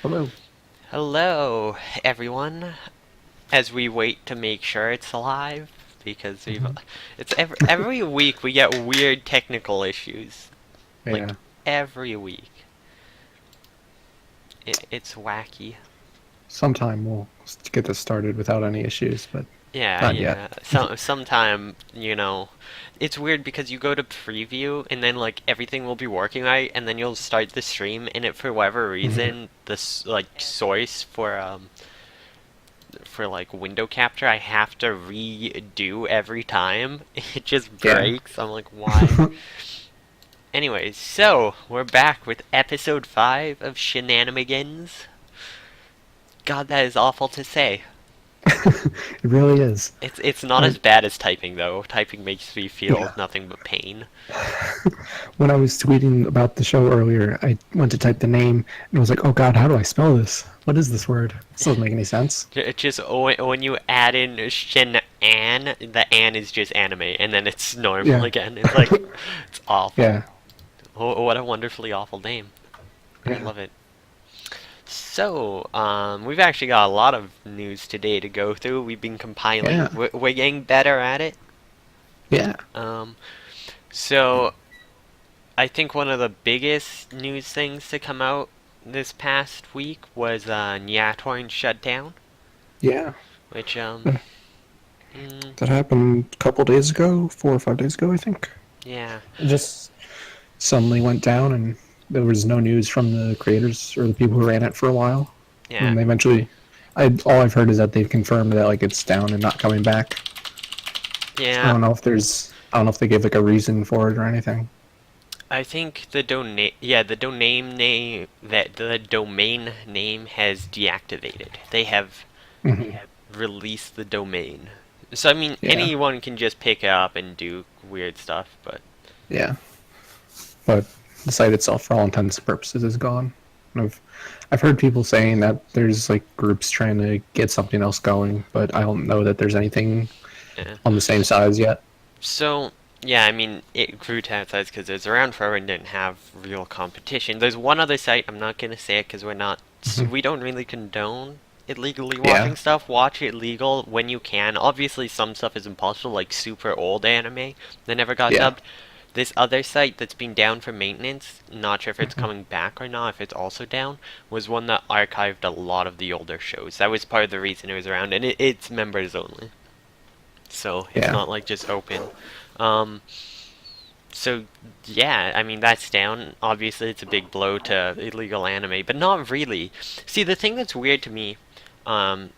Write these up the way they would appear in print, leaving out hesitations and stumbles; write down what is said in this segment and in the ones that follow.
Hello. Hello, everyone. As we wait to make sure it's live, because Hmm. it's every week we get weird technical issues, like Yeah. every week. It's wacky. Sometime we'll get this started without any issues, but Yeah, not yet. yeah. Sometime, it's weird because you go to preview and then like everything will be working right, and then you'll start the stream, and it for whatever Hmm. reason this like source for like window capture I have to redo every time. It just Yeah. breaks. I'm like, why? Anyways, so we're back with episode 5 of Shenanimegans. God, that is awful to say. It really is. It's not I, as bad as typing though. Typing makes me feel yeah. nothing but pain. When I was tweeting about the show earlier, I went to type the name and was like, "Oh God, how do I spell this? What is this word? This doesn't make any sense." It just when you add in Shen An, the An is just anime, and then it's normal Yeah. again. It's like it's awful. Yeah. Oh, what a wonderfully awful name. I Yeah. love it. So, we've actually got a lot of news today to go through. We've been compiling. Yeah. We're getting better at it. Yeah. Um, so I think one of the biggest news things to come out this past week was Nyatorn shut down, Yeah. which Uh, mm, That happened a couple days ago, 4 or 5 days ago, I think. yeah, It just suddenly went down, and there was no news from the creators or the people who ran it for a while. yeah, And they eventually, all I've heard is that they've confirmed that like it's down and not coming back. I yeah. don't know if I don't know if they gave like a reason for it or anything. I think the domain name has deactivated. They have Hmm. released the domain. So I mean, Yeah, anyone can just pick it up and do weird stuff, but yeah. But the site itself, for all intents and purposes, is gone. And I've heard people saying that there's like groups trying to get something else going, but I don't know that there's anything yeah. on the same size yet. So yeah, I mean, it grew to that size because it was around forever and didn't have real competition. There's one other site. I'm not gonna say it because Hmm. we don't really condone illegally Yeah. watching stuff. Watch it legal when you can. Obviously, some stuff is impossible, like super old anime that never got Yeah. dubbed. This other site that's been down for maintenance, not sure if it's Hmm. coming back or not, if it's also down, was one that archived a lot of the older shows. That was part of the reason it was around, and it's members only. So it's Yeah. not like just open. Um, so yeah, I mean that's down. Obviously, it's a big blow to illegal anime, but not really. See, the thing that's weird to me, um,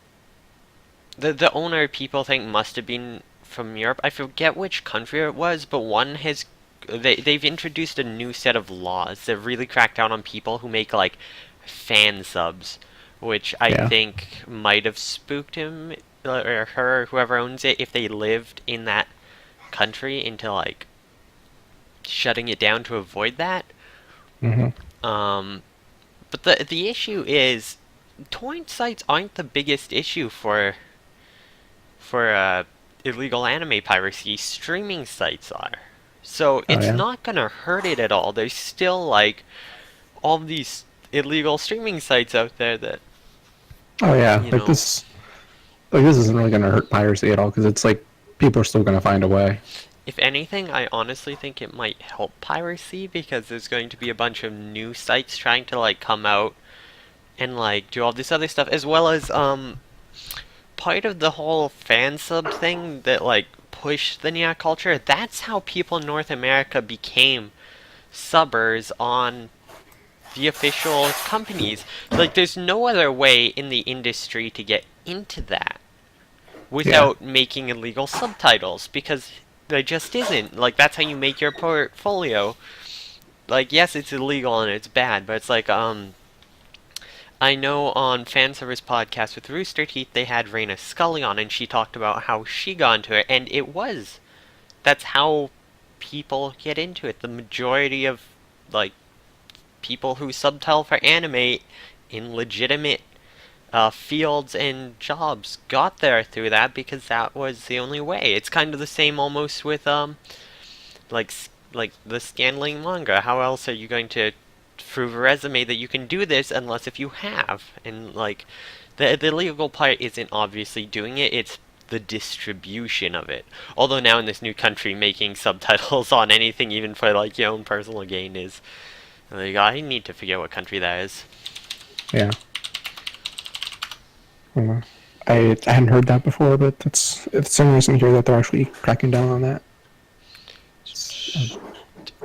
the owner people think must have been from Europe. I forget which country it was, but one has they've introduced a new set of laws that really crack down on people who make like fan subs, which I Yeah. think might have spooked him or her, whoever owns it, if they lived in that country, into like shutting it down to avoid that. Hmm. Um, but the issue is torrent sites aren't the biggest issue for illegal anime piracy. Streaming sites are. So Oh it's yeah. not gonna hurt it at all. There's still like all these illegal streaming sites out there that Oh yeah. you know. Like this isn't really going to hurt piracy at all because it's like people are still going to find a way. If anything, I honestly think it might help piracy because there's going to be a bunch of new sites trying to like come out and like do all this other stuff, as well as part of the whole fan sub thing that like pushed the Nya culture. That's how people in North America became subbers on the official companies. Like, there's no other way in the industry to get into that Yeah. without making illegal subtitles because there just isn't. Like, that's how you make your portfolio. Like, yes, it's illegal and it's bad, but it's like, I know on Fanservice podcast with Rooster Teeth they had Raina Scully on, and she talked about how she got into it, and that's how people get into it. The majority of like people who subtitle for anime in legitimate fields and jobs got there through that because that was the only way. It's kind of the same almost with like like the scanling manga. How else are you going to prove a resume that you can do this unless if you have. And like the legal part isn't obviously doing it, it's the distribution of it. Although now in this new country, making subtitles on anything, even for like your own personal gain, is like, I need to figure out what country that is. Yeah. Uh, I hadn't heard that before, but it's interesting to hear that they're actually cracking down on that.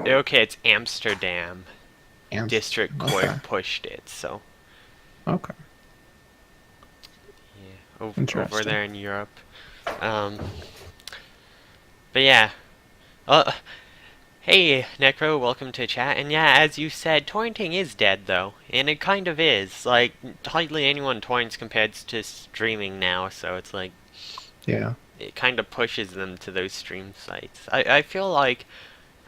Okay, it's Amsterdam. And District Court okay. pushed it, so Okay. yeah, over Interesting. there in Europe. Um, but yeah. Hey, Necro, welcome to chat. And yeah, as you said, torrenting is dead, though. And it kind of is. Like, hardly anyone torrents compared to streaming now, so it's like, Yeah. it kind of pushes them to those stream sites. I feel like,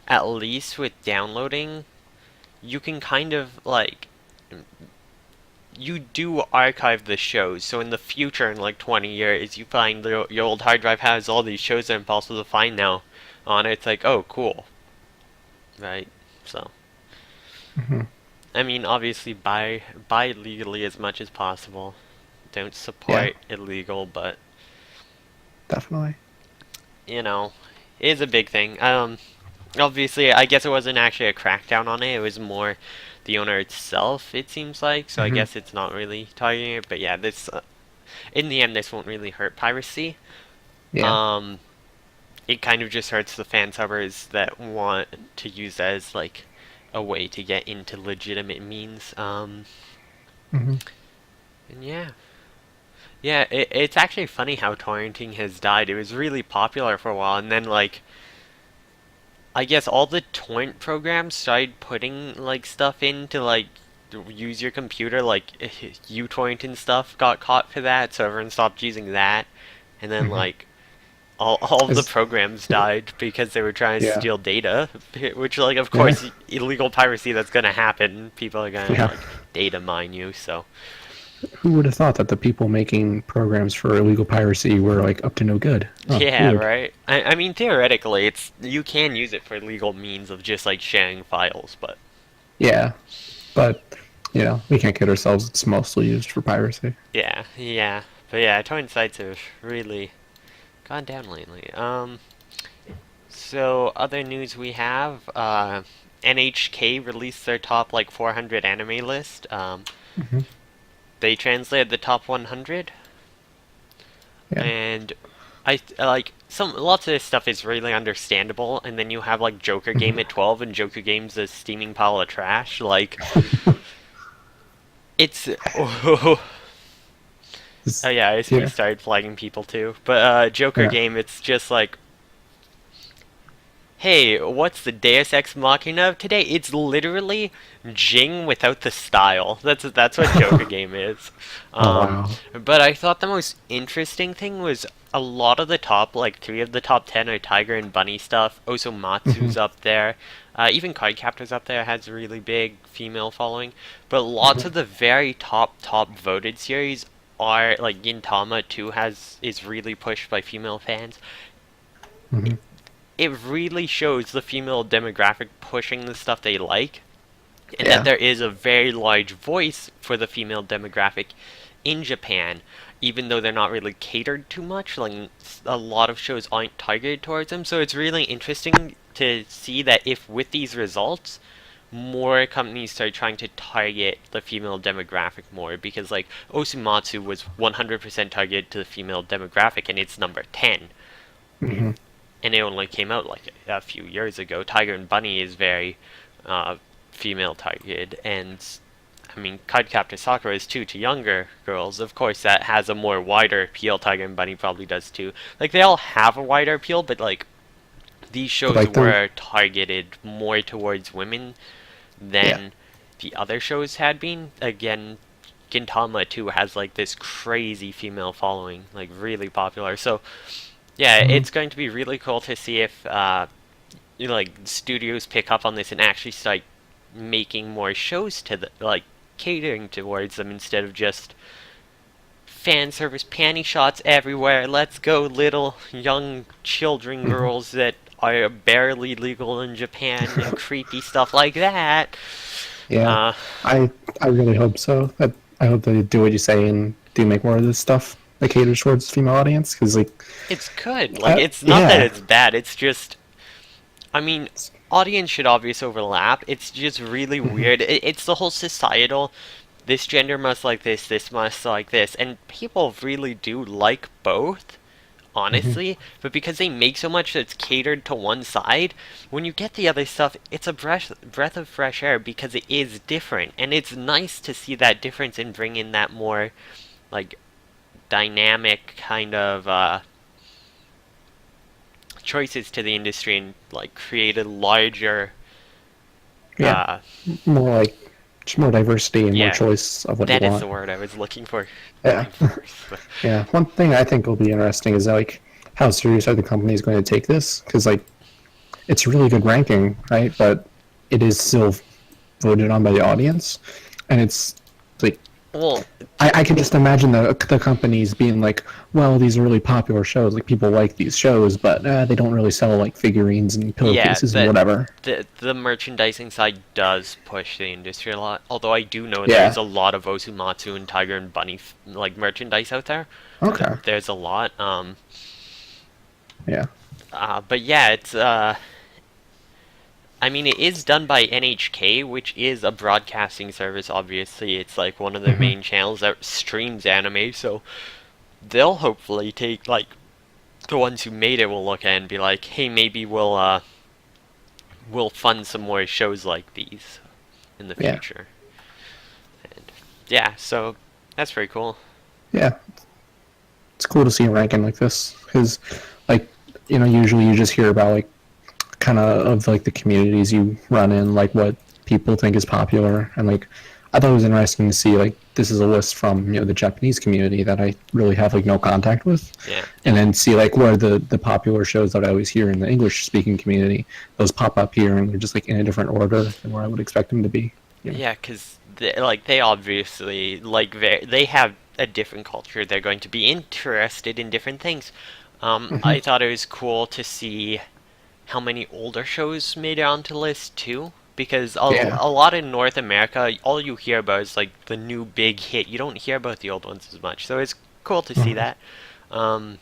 at least with downloading, you can kind of, like, you do archive the shows, so in the future, in like 20 years, you find your old hard drive has all these shows that are impossible to find now on it. It's like, oh, cool. Right? So. Hmm. I mean, obviously, buy legally as much as possible. Don't Yeah. support illegal, but, Definitely. you know, it is a big thing. Obviously, I guess it wasn't actually a crackdown on it. It was more the owner itself, it seems like. So I Hmm. guess it's not really targeting it. But yeah, this in the end, this won't really hurt piracy. Yeah. Um, it kind of just hurts the fan subbers that want to use that as like a way to get into legitimate means. Hmm. And yeah. Yeah, it's actually funny how torrenting has died. It was really popular for a while, and then like I guess all the torrent programs started putting like stuff in to like use your computer, like uTorrent and stuff got caught for that, so everyone stopped using that, and then Hmm. like all of the Is programs died because they were trying to yeah. steal data, which like of Yeah. course illegal piracy, that's gonna happen. People are gonna Yeah. like data mine you, so Who would have thought that the people making programs for illegal piracy were like up to no good? Oh, yeah, weird. right. I mean theoretically it's you can use it for legal means of just like sharing files, but Yeah, but we can't kid ourselves. It's mostly used for piracy. yeah. But yeah, torrent sites have really gone down lately. So other news we have, NHK released their top like 400 anime list. Hmm. They translated the top 100, Yeah. and I like some lots of this stuff is really understandable. And then you have like Joker Game Hmm. at 12, and Joker Game's a steaming pile of trash. Like it's oh yeah, I see you Yeah. started flagging people too. But Joker Yeah. Game, it's just like, hey, what's the Deus Ex Machina of today? It's literally Jing without the style. That's what Joker Game is. Oh wow. But I thought the most interesting thing was a lot of the top, like 3 of the top 10 are Tiger and Bunny stuff. Hmm. Osomatsu's up there. Even Cardcaptor's up there, has a really big female following. But lots Hmm. of the very top voted series are like Gintama 2 is really pushed by female fans. Hmm. It really shows the female demographic pushing the stuff they like, and that Yeah. there is a very large voice for the female demographic in Japan, even though they're not really catered too much. Like a lot of shows aren't targeted towards them, so it's really interesting to see that if with these results, more companies start trying to target the female demographic more, because like Osumatsu was 100% targeted to the female demographic, and it's number 10 Hmm. and it only came out like a few years ago. Tiger and Bunny is very female targeted, and I mean, Cardcaptor Sakura is too to younger girls. Of course, that has a more wider appeal. Tiger and Bunny probably does too. Like they all have a wider appeal, but like these But shows like they're were targeted more towards women yeah. than the other shows had been. Again, Gintama too has like this crazy female following, like really popular. So yeah, Hmm. it's going to be really cool to see if like studios pick up on this and actually start making more shows to the like catering towards them instead of just fan service panty shots everywhere. Let's go, little young children Hmm. girls that are barely legal in Japan and creepy stuff like that. Yeah, Uh, I I really hope so. I hope they do what you say and do make more of this stuff that caters towards female audience. Because like, it's good. Like, it's not that yeah, it's bad. It's just, I mean, audience should obviously overlap. It's just really hmm weird. It's the whole societal. This gender must like this must like this, and people really do like both, hmm honestly, but because they make so much that's catered to one side, when you get the other stuff, it's a breath of fresh air because it is different, and it's nice to see that difference and bring in that more, like, dynamic kind of, choices to the industry and, like, create a larger, yeah, uh, more like just more diversity and more yeah, choice of what you that is want. the word I was looking for. Yeah, Diverse. yeah. One thing I think will be interesting is like how serious are the companies going to take this? Because like it's a really good ranking, right? But it is still voted on by the audience, and it's like Well, I can just imagine the companies being like, well, these are really popular shows, like people like these shows, but they don't really sell like figurines and yeah, pillowcases and whatever. the merchandising side does push the industry a lot. Although I do know there is Yeah. a lot of Osumatsu and Tiger and Bunny like merchandise out there. Okay. There's a lot. Yeah. But yeah, it's I mean, it is done by NHK, which is a broadcasting service. Obviously, it's like one of their hmm main channels that streams anime. So they'll hopefully take like the ones who made it will look at it and be like, hey, maybe we'll fund some more shows like these in the Yeah. future. And yeah, so that's pretty cool. Yeah. It's cool to see a ranking like this because, like, usually you just hear about like kind of like the communities you run in, like what people think is popular, and like I thought it was interesting to see like this is a list from the Japanese community that I really have like no contact with, Yeah, and then see like where the popular shows that I always hear in the English speaking community, those pop up here and they're just like in a different order than where I would expect them to be. yeah, because they obviously they have a different culture. They're going to be interested in different things. hmm I thought it was cool to see how many older shows made it onto the list too. Because Yeah. a lot in North America, all you hear about is like the new big hit. You don't hear about the old ones as much. So it's cool to see Mhm. that. Um,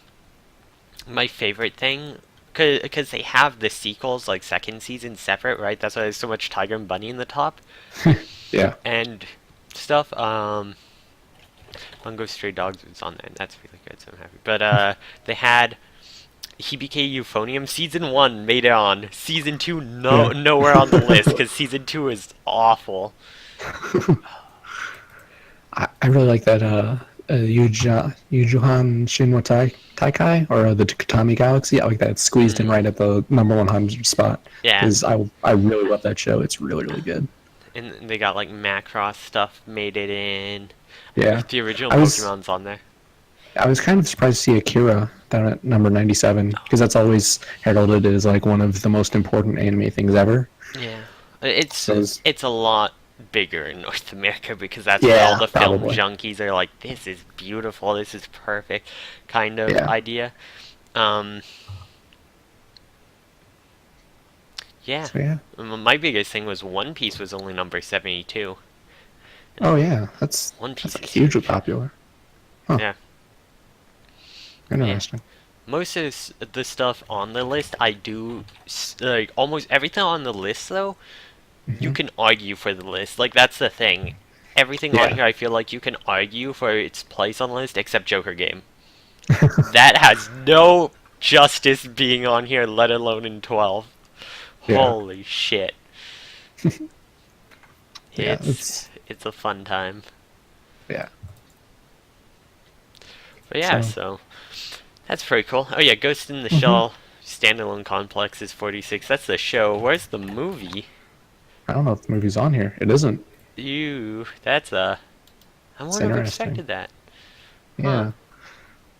my favorite thing, because they have the sequels, like second season separate, right? That's why there's so much Tiger and Bunny in the top Yeah. and stuff. Bungo Stray Dogs was on there, and that's really good, so I'm happy. But they had Hibike Euphonium season 1 made it on. Season 2 Yeah. nowhere on the list because season 2 is awful. I really like that Yujuhan Shinwa Taikai or the Katami Galaxy. I like that it's squeezed in Mm, right at the number 100 spot yeah, because I really love that show. It's really really good. and they got like Macross stuff made it in. Yeah, The original I was Pokemon's on there. I was kind of surprised to see Akira down at number 97 because that's always heralded as like one of the most important anime things ever. Yeah, it's So it's, it's a lot bigger in North America because that's where all yeah, the film probably. junkies are like, this is beautiful, this is perfect, kind of Yeah. idea. Um, yeah, So yeah. my biggest thing was One Piece was only number 72. Oh yeah, that's One that's Piece like is hugely huge. popular. Huh. Yeah, yeah. Interesting. Most of the stuff on the list, I do like almost everything on the list though. You hmm can argue for the list. Like that's the thing. Everything on Yeah. here, I feel like you can argue for its place on the list, except Joker Game. That has no justice being on here, let alone in 12. Yeah. Holy shit! Yeah. It's it's a fun time. Yeah. But yeah, So. so that's pretty cool. Oh yeah, Ghost in the hmm Shell standalone complex is 46. That's the show. Where's the movie? I don't know if the movie's on here. It isn't. That's a. I It's wouldn't have interesting. expected that. Huh. Yeah.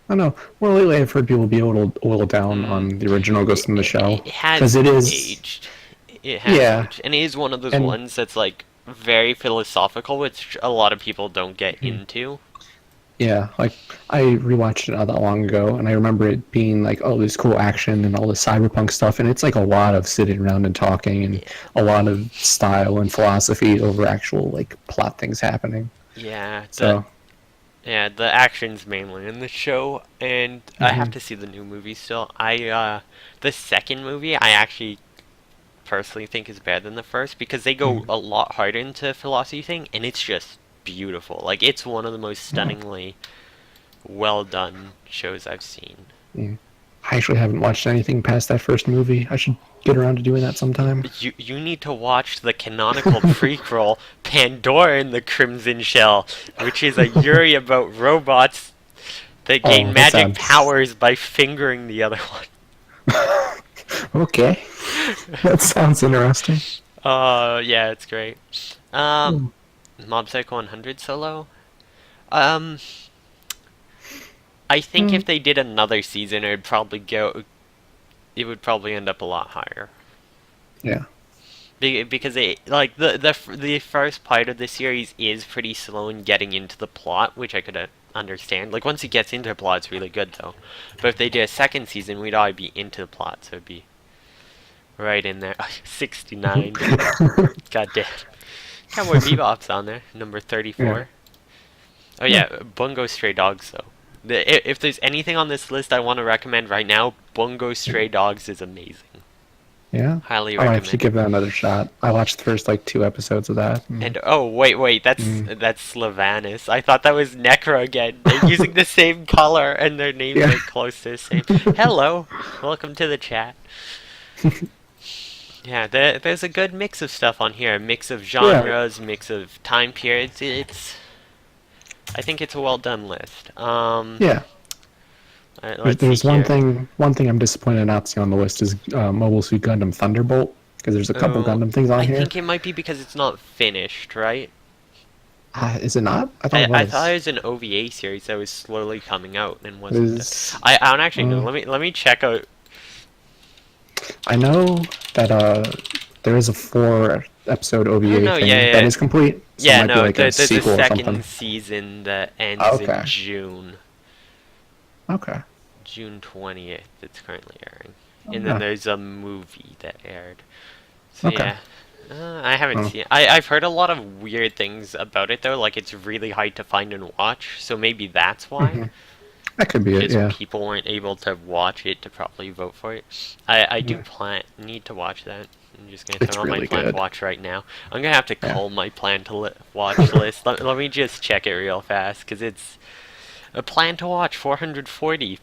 I don't know. Well, lately I've heard people be able to oil down Mm. on the original Ghost in the Shell It because has it is. aged. It has Yeah. aged. And it is one of those And ones that's like very philosophical, which a lot of people don't get mhm. into. Yeah, like I rewatched it not that long ago, and I remember it being like, oh, this cool action and all this cyberpunk stuff, and it's like a lot of sitting around and talking, and Yeah. a lot of style and philosophy over actual like plot things happening. Yeah, So, the action's mainly in the show, and I have mhm, to see the new movie still. The second movie I actually personally think is better than the first because they go mhm. a lot harder into philosophy thing, and it's just beautiful. Like it's one of the most Oh, stunningly well done shows I've seen. yeah. I actually haven't watched anything past that first movie. I should get around to doing that sometime. You need to watch the canonical prequel Pandora and the Crimson Shell, which is a Yuri about robots that gain Oh, that magic sounds powers by fingering the other one. okay. That sounds interesting. Yeah, it's great. Um, Hmm. Mob Psycho 100 solo. Um, I think Hmm. if they did another season, it would probably end up a lot higher. Yeah. Because it like the first part of the series is pretty slow in getting into the plot, which I could understand. Like once it gets into the plot, it's really good though. But if they did a second season, we'd already be into the plot, so it'd be right in there. 69. God damn. Cowboy Bebop's on there, number Yeah. 34. Oh Yeah. yeah, Bungo Stray Dogs though. If there's anything on this list I want to recommend right now, Bungo Stray Dogs is amazing. Yeah. Highly I might have to recommend. give that another shot. I watched the first like 2 episodes of that. And oh wait, Mm, that's Sylvanas. I thought that was Necro again. They're using the same color and their names yeah. are close to the same. Hello, welcome to the chat. Yeah, there's a good mix of stuff on here. A mix of Yeah. genres, mix of time periods. I think it's a well done list. Yeah. There's, Let's see there's here. one thing I'm disappointed not to see on the list is Mobile Suit Gundam Thunderbolt because there's a couple Oh, Gundam things on I here. think it might be because it's not finished, right? Is it not? I thought it I thought it was. was an OVA series that was slowly coming out and It wasn't. is. I don't actually know. Uh, Let me check out. I know that there is a 4 episode Oh OVA no, thing that yeah. is complete, so it Yeah, might be no, like a there's a sequel or something. second season that ends in Okay. Okay. June 20th. It's currently airing, Oh, and then yeah. there's a movie that aired. So Okay. yeah, I haven't Oh. seen it. I've heard a lot of weird things about it though. Like it's really hard to find and watch. So maybe that's why. Hmm. That could be it. Because Yeah. people weren't able to watch it to properly vote for it. I do Yeah. need to watch that. I'm just gonna turn It's on my really plan to good. watch right now. I'm gonna have to Yeah. cull my plan to watch list. Let me just check it real fast, because it's a plan to watch 440.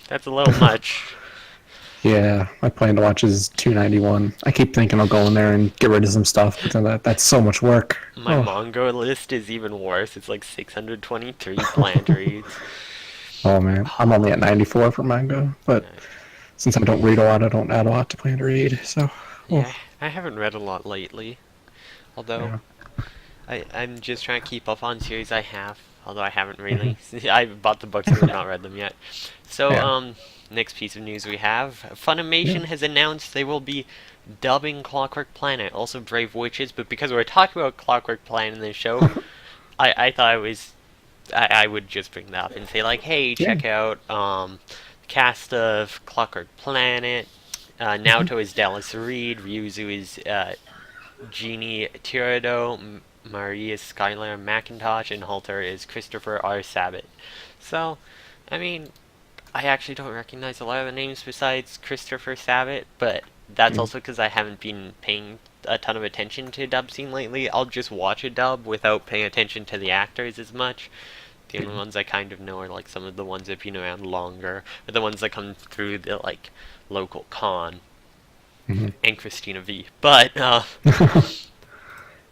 That's a little much. Yeah, my plan to watch is 291. I keep thinking I'll go in there and get rid of some stuff, but then that's so much work. My Oh, manga list is even worse. It's like 623 planned reads. oh man, I'm only at 94 for manga, but since I don't read a lot, I don't add a lot to plan to read. So, oh, Yeah, I haven't read a lot lately. Although yeah. I'm just trying to keep up on series I have, although I haven't Hmm. really. I bought the books but have not read them yet. So, Yeah. next piece of news we have: Yeah. Funimation has announced they will be dubbing Clockwork Planet, also Brave Witches. But because we're talking about Clockwork Planet in this show, I thought I would just bring that up and say like, hey, Yeah. check out cast of Clockwork Planet. Hmm. Naoto is Dallas Reed, Ryuzu is Jeannie Tirado, Maria Skylar McIntosh, and Halter is Christopher R. Sabat. So, I mean, I actually don't recognize a lot of the names besides Christopher Sabat, but that's Mm. also because I haven't been paying a ton of attention to dub scene lately. I'll just watch a dub without paying attention to the actors as much. The only ones I kind of know are like some of the ones that have been around longer, or the ones that come through the like local con Hmm. and Christina V. But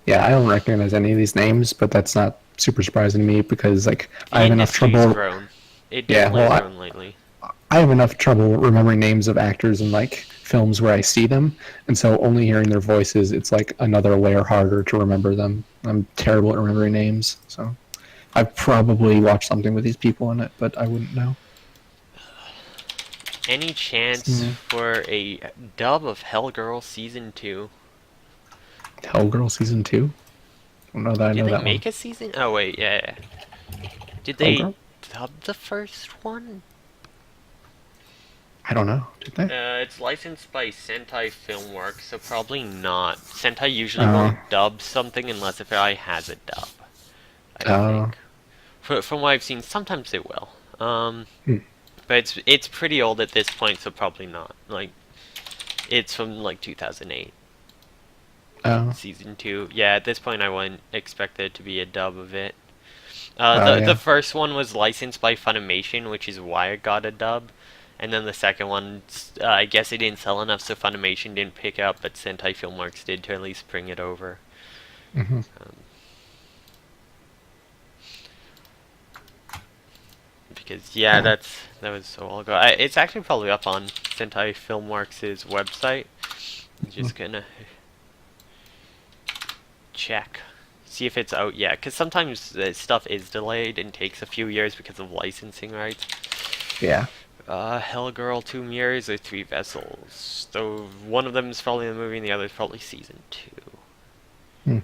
Yeah, I don't recognize any of these names, but that's not super surprising to me because like I the have enough industry's trouble. grown. It Yeah, definitely has well, grown lately. I have enough trouble remembering names of actors in like films where I see them, and so only hearing their voices, it's like another layer harder to remember them. I'm terrible at remembering names, so I've probably watched something with these people in it, but I wouldn't know. Any chance Yeah. for a dub of Hellgirl Season 2? Hellgirl season 2. I don't know that I Did know they that one. make a season? Oh, wait, yeah. Did Oh, they girl. dub the first one? I don't know. Did they? It's licensed by Sentai Filmworks, so probably not. Sentai usually Oh. won't dub something unless if it has a dub, I Oh. think. From what I've seen, sometimes they will. Hmm. But it's pretty old at this point, so probably not. Like, it's from like 2008, Oh. season 2. Yeah, at this point I wouldn't expect there to be a dub of it. Oh, The yeah. first one was licensed by Funimation, which is why it got a dub. And then the second one, I guess it didn't sell enough, so Funimation didn't pick it up, but Sentai Filmworks did to at least bring it over. Hmm. Um, because yeah, Oh. that was so long ago. It's actually probably up on Sentai Filmworks' website. I'm just gonna check, see if it's out yet, because sometimes the stuff is delayed and takes a few years because of licensing rights. Yeah. Hellgirl, 2 Mirrors, or 3 Vessels. So one of them is probably the movie and the other is probably season 2. Hmm.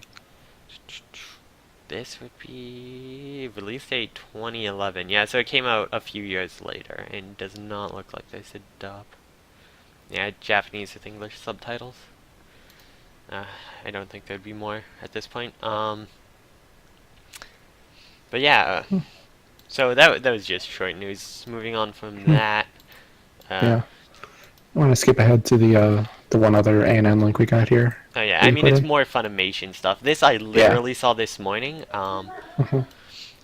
This would be release date 2011. Yeah, so it came out a few years later and does not look like there's a dub. Yeah, Japanese with English subtitles. I don't think there'd be more at this point. But yeah, Hmm. so that was just short news. Moving on from Hmm. that, Yeah. I want to skip ahead to the one other ANN link we got here. oh yeah, That I you mean put it's in. more Funimation stuff. This I Yeah. literally saw this morning. Hmm.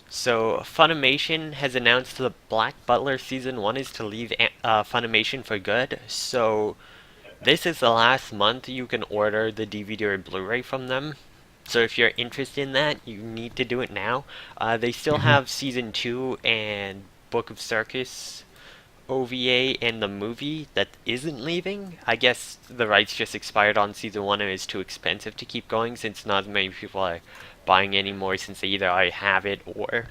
So Funimation has announced the Black Butler season 1 is to leave Funimation for good. So this is the last month you can order the DVD or Blu-ray from them. So if you're interested in that, you need to do it now. They still Hmm. have season 2 and Book of Circus OVA and the movie that isn't leaving. I guess the rights just expired on season 1 and it's too expensive to keep going since not as many people are buying anymore, since they either I have it or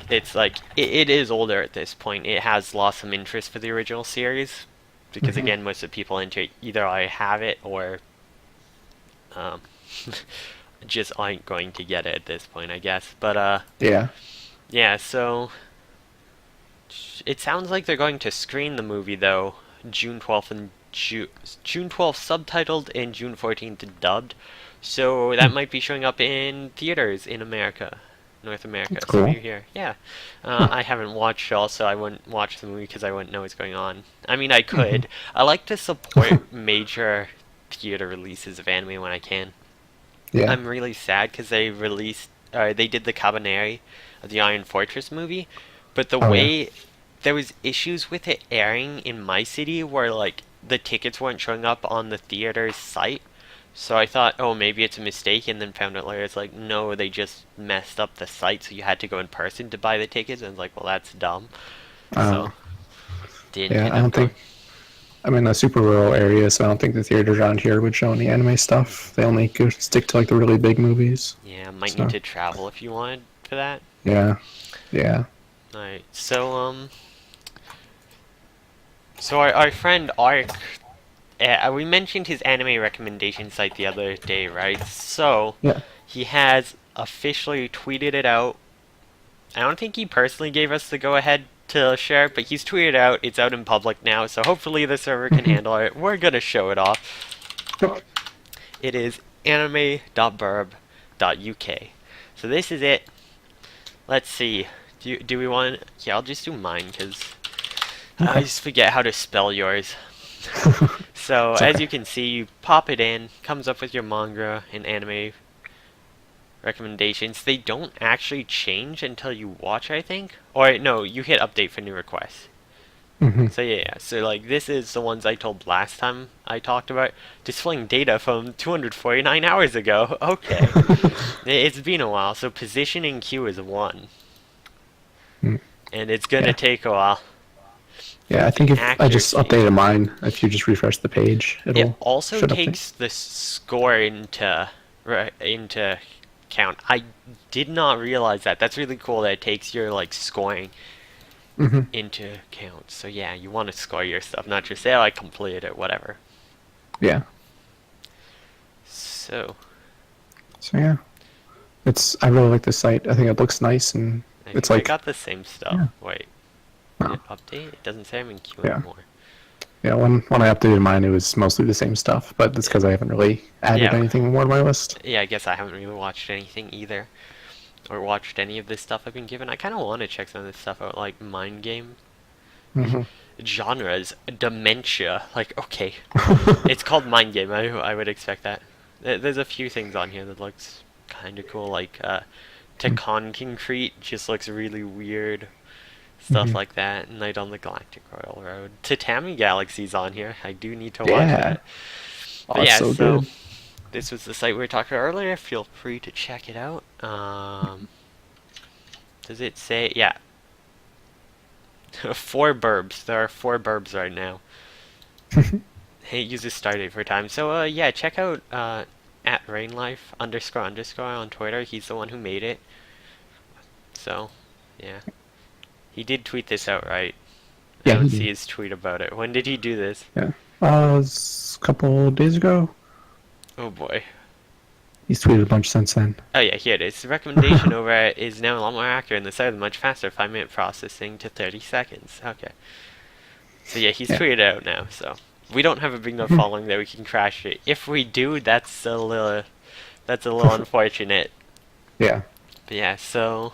it's like it is older at this point. It has lost some interest for the original series because Hmm. again most of the people into it either I have it or um, just aren't going to get it at this point, I guess. But Yeah. yeah, so it sounds like they're going to screen the movie though, June 12th and June 12th subtitled and June 14th dubbed. So that Hmm. might be showing up in theaters in America, North America. That's So cool. maybe here, yeah. Huh. I haven't watched it, also I wouldn't watch the movie because I wouldn't know what's going on. I mean, I Hmm. could. I like to support major theater releases of anime when I can. Yeah. I'm really sad because they did the Cabaneri, the Iron Fortress movie, but the Oh, yeah. way there was issues with it airing in my city where like the tickets weren't showing up on the theater's site. So I thought, oh, maybe it's a mistake, and then found out later it's like, no, they just messed up the site, so you had to go in person to buy the tickets. And I was like, well, that's dumb. So Oh, didn't yeah. end I up don't going. think I'm in a super rural area, so I don't think the theaters around here would show any anime stuff. They only go stick to like the really big movies. Yeah, might need So, to travel if you wanted for that. yeah. Yeah. Alright, so our friend Ark, we mentioned his anime recommendation site the other day, right? So Yeah. he has officially tweeted it out. I don't think he personally gave us the go-ahead to share it, but he's tweeted it out. It's out in public now, so hopefully the server can Hmm. handle it. We're gonna show it off. It is anime.burb.uk. So this is it. Let's see. Do we want? Yeah, I'll just do mine because I Okay. just forget how to spell yours. So It's as okay. you can see, you pop it in, comes up with your manga and anime recommendations. They don't actually change until you watch, I think. Or no, you hit update for new requests. Hmm. So yeah, so like this is the ones I told last time I talked about. Displaying data from 249 hours ago. Okay. It's been a while, so positioning queue is 1. And it's gonna Yeah. take a while Yeah. for I the think if I just accuracy. updated mine, if you just refresh the page, It it'll also should update. takes the score into count. I did not realize that. That's really cool that it takes your like scoring Hmm. into account. So yeah, you want to score your stuff, not just say, oh, I completed it, whatever. Yeah. So So yeah, I really like this site. I think it looks nice, and I It's think I like, got the same stuff. yeah, Wait, did no, it update? It doesn't say I'm in queue yeah, anymore. yeah. When I updated mine, it was mostly the same stuff, but that's Yeah, because I haven't really added yeah, anything more to my list. yeah. I guess I haven't really watched anything either, or watched any of this stuff I've been given. I kind of want to check some of this stuff out, like mind game Hmm. genres, dementia. Like, okay, it's called mind game. I would expect that. There's a few things on here that looks kind of cool, like Tacon Concrete just looks really weird. Stuff Hmm. like that. Night on the Galactic Railroad. Tatami Galaxy's on here. I do need to watch Yeah, that. oh, But it's yeah, so so good. this was the site we were talking about earlier. Feel free to check it out. Does it say? Yeah, 4 burbs. There are 4 burbs right now. Hey, uses Stardate for time. So yeah, check out at Rainlife underscore underscore on Twitter. He's the one who made it. So yeah, he did tweet this out, right? I Yeah, don't he see did. his tweet about it. When did he do this? Yeah, it was a couple days ago. Oh boy. He's tweeted a bunch since then. Oh yeah, here it is. The recommendation over it is now a lot more accurate and the site is much faster, 5-minute processing to 30 seconds. Okay. So yeah, he's Yeah. tweeted out now, so we don't have a big enough Mhm. following that we can crash it. If we do, that's a little unfortunate. Yeah. But yeah, so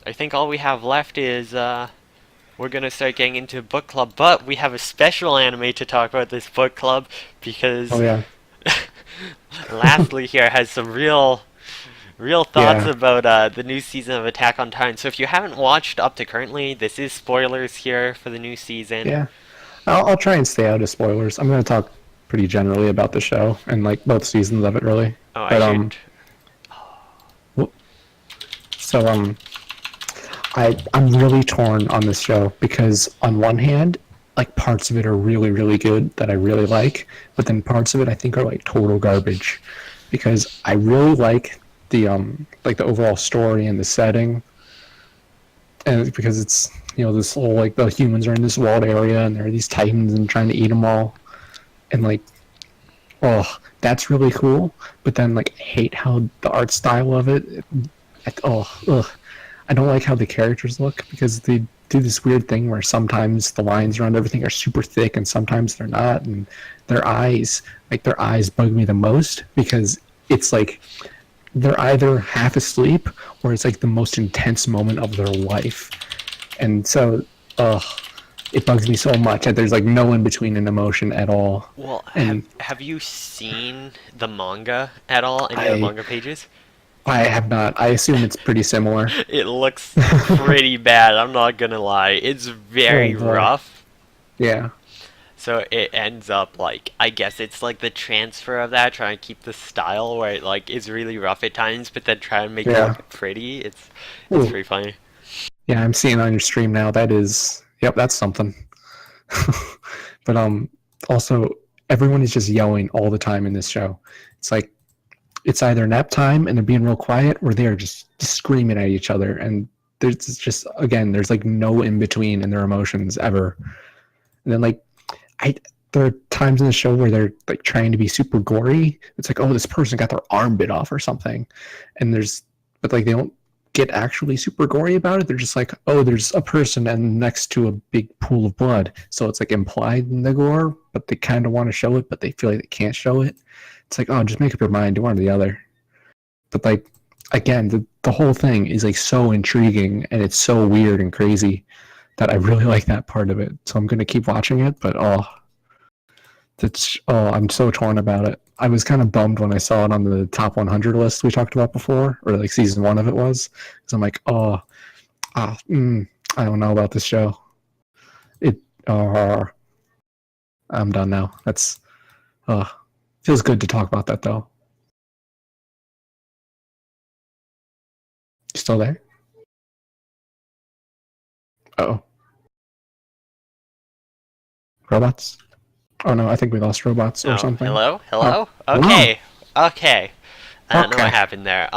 I think all we have left is we're gonna start getting into book club, but we have a special anime to talk about this book club Oh because yeah. Lastly here has some real thoughts Yeah. about the new season of Attack on Titan. So if you haven't watched up to currently, this is spoilers here for the new season. Yeah. I'll try and stay out of spoilers. I'm going to talk pretty generally about the show and like both seasons of it, really. Oh, I But should. wh- so I'm really torn on this show because on one hand, like parts of it are really really good that I really like, but then parts of it I think are like total garbage because I really like the overall story and the setting, and because it's this whole like the humans are in this walled area and there are these titans and trying to eat them all, and like, oh, that's really cool. But then like I hate how the art style of it. I don't like how the characters look because they do this weird thing where sometimes the lines around everything are super thick and sometimes they're not, and their eyes bug me the most because it's like they're either half asleep or it's like the most intense moment of their life, and so it bugs me so much that there's like no in between in emotion at all. Well, have And have you seen the manga at all? Any of the I manga pages? I have not. I assume it's pretty similar. It looks pretty bad. I'm not gonna lie. It's Oh very boy. rough. Yeah. So it ends up like I guess it's like the transfer of that, trying to keep the style where it like is really rough at times, but then try and make it Yeah. look pretty. It's Ooh. pretty funny. Yeah, I'm seeing it on your stream now. That is, yep, that's something. But also everyone is just yelling all the time in this show. It's like it's either nap time and they're being real quiet, or they're just screaming at each other. And there's just again, there's like no in between in their emotions ever. And then like I there are times in the show where they're like trying to be super gory. It's like, oh, this person got their arm bit off or something, and but like they don't get actually super gory about it. They're just like, oh, there's a person and next to a big pool of blood, so it's like implied in the gore, but they kind of want to show it, but they feel like they can't show it. It's like, oh, just make up your mind, do one or the other. But like, again, the whole thing is like so intriguing and it's so weird and crazy that I really like that part of it. So I'm gonna keep watching it, but I'm so torn about it. I was kind of bummed when I saw it on the top 100 list we talked about before, or like season one of it was, because I'm like, ah, I don't know about this show. It, uh, I'm done now. That's, uh, feels good to talk about that though. You still there? Oh, robots. Oh no, I think we lost robots or Oh, something. hello? Oh, Hello? hello. Okay. Okay. I don't know what Okay. happened there.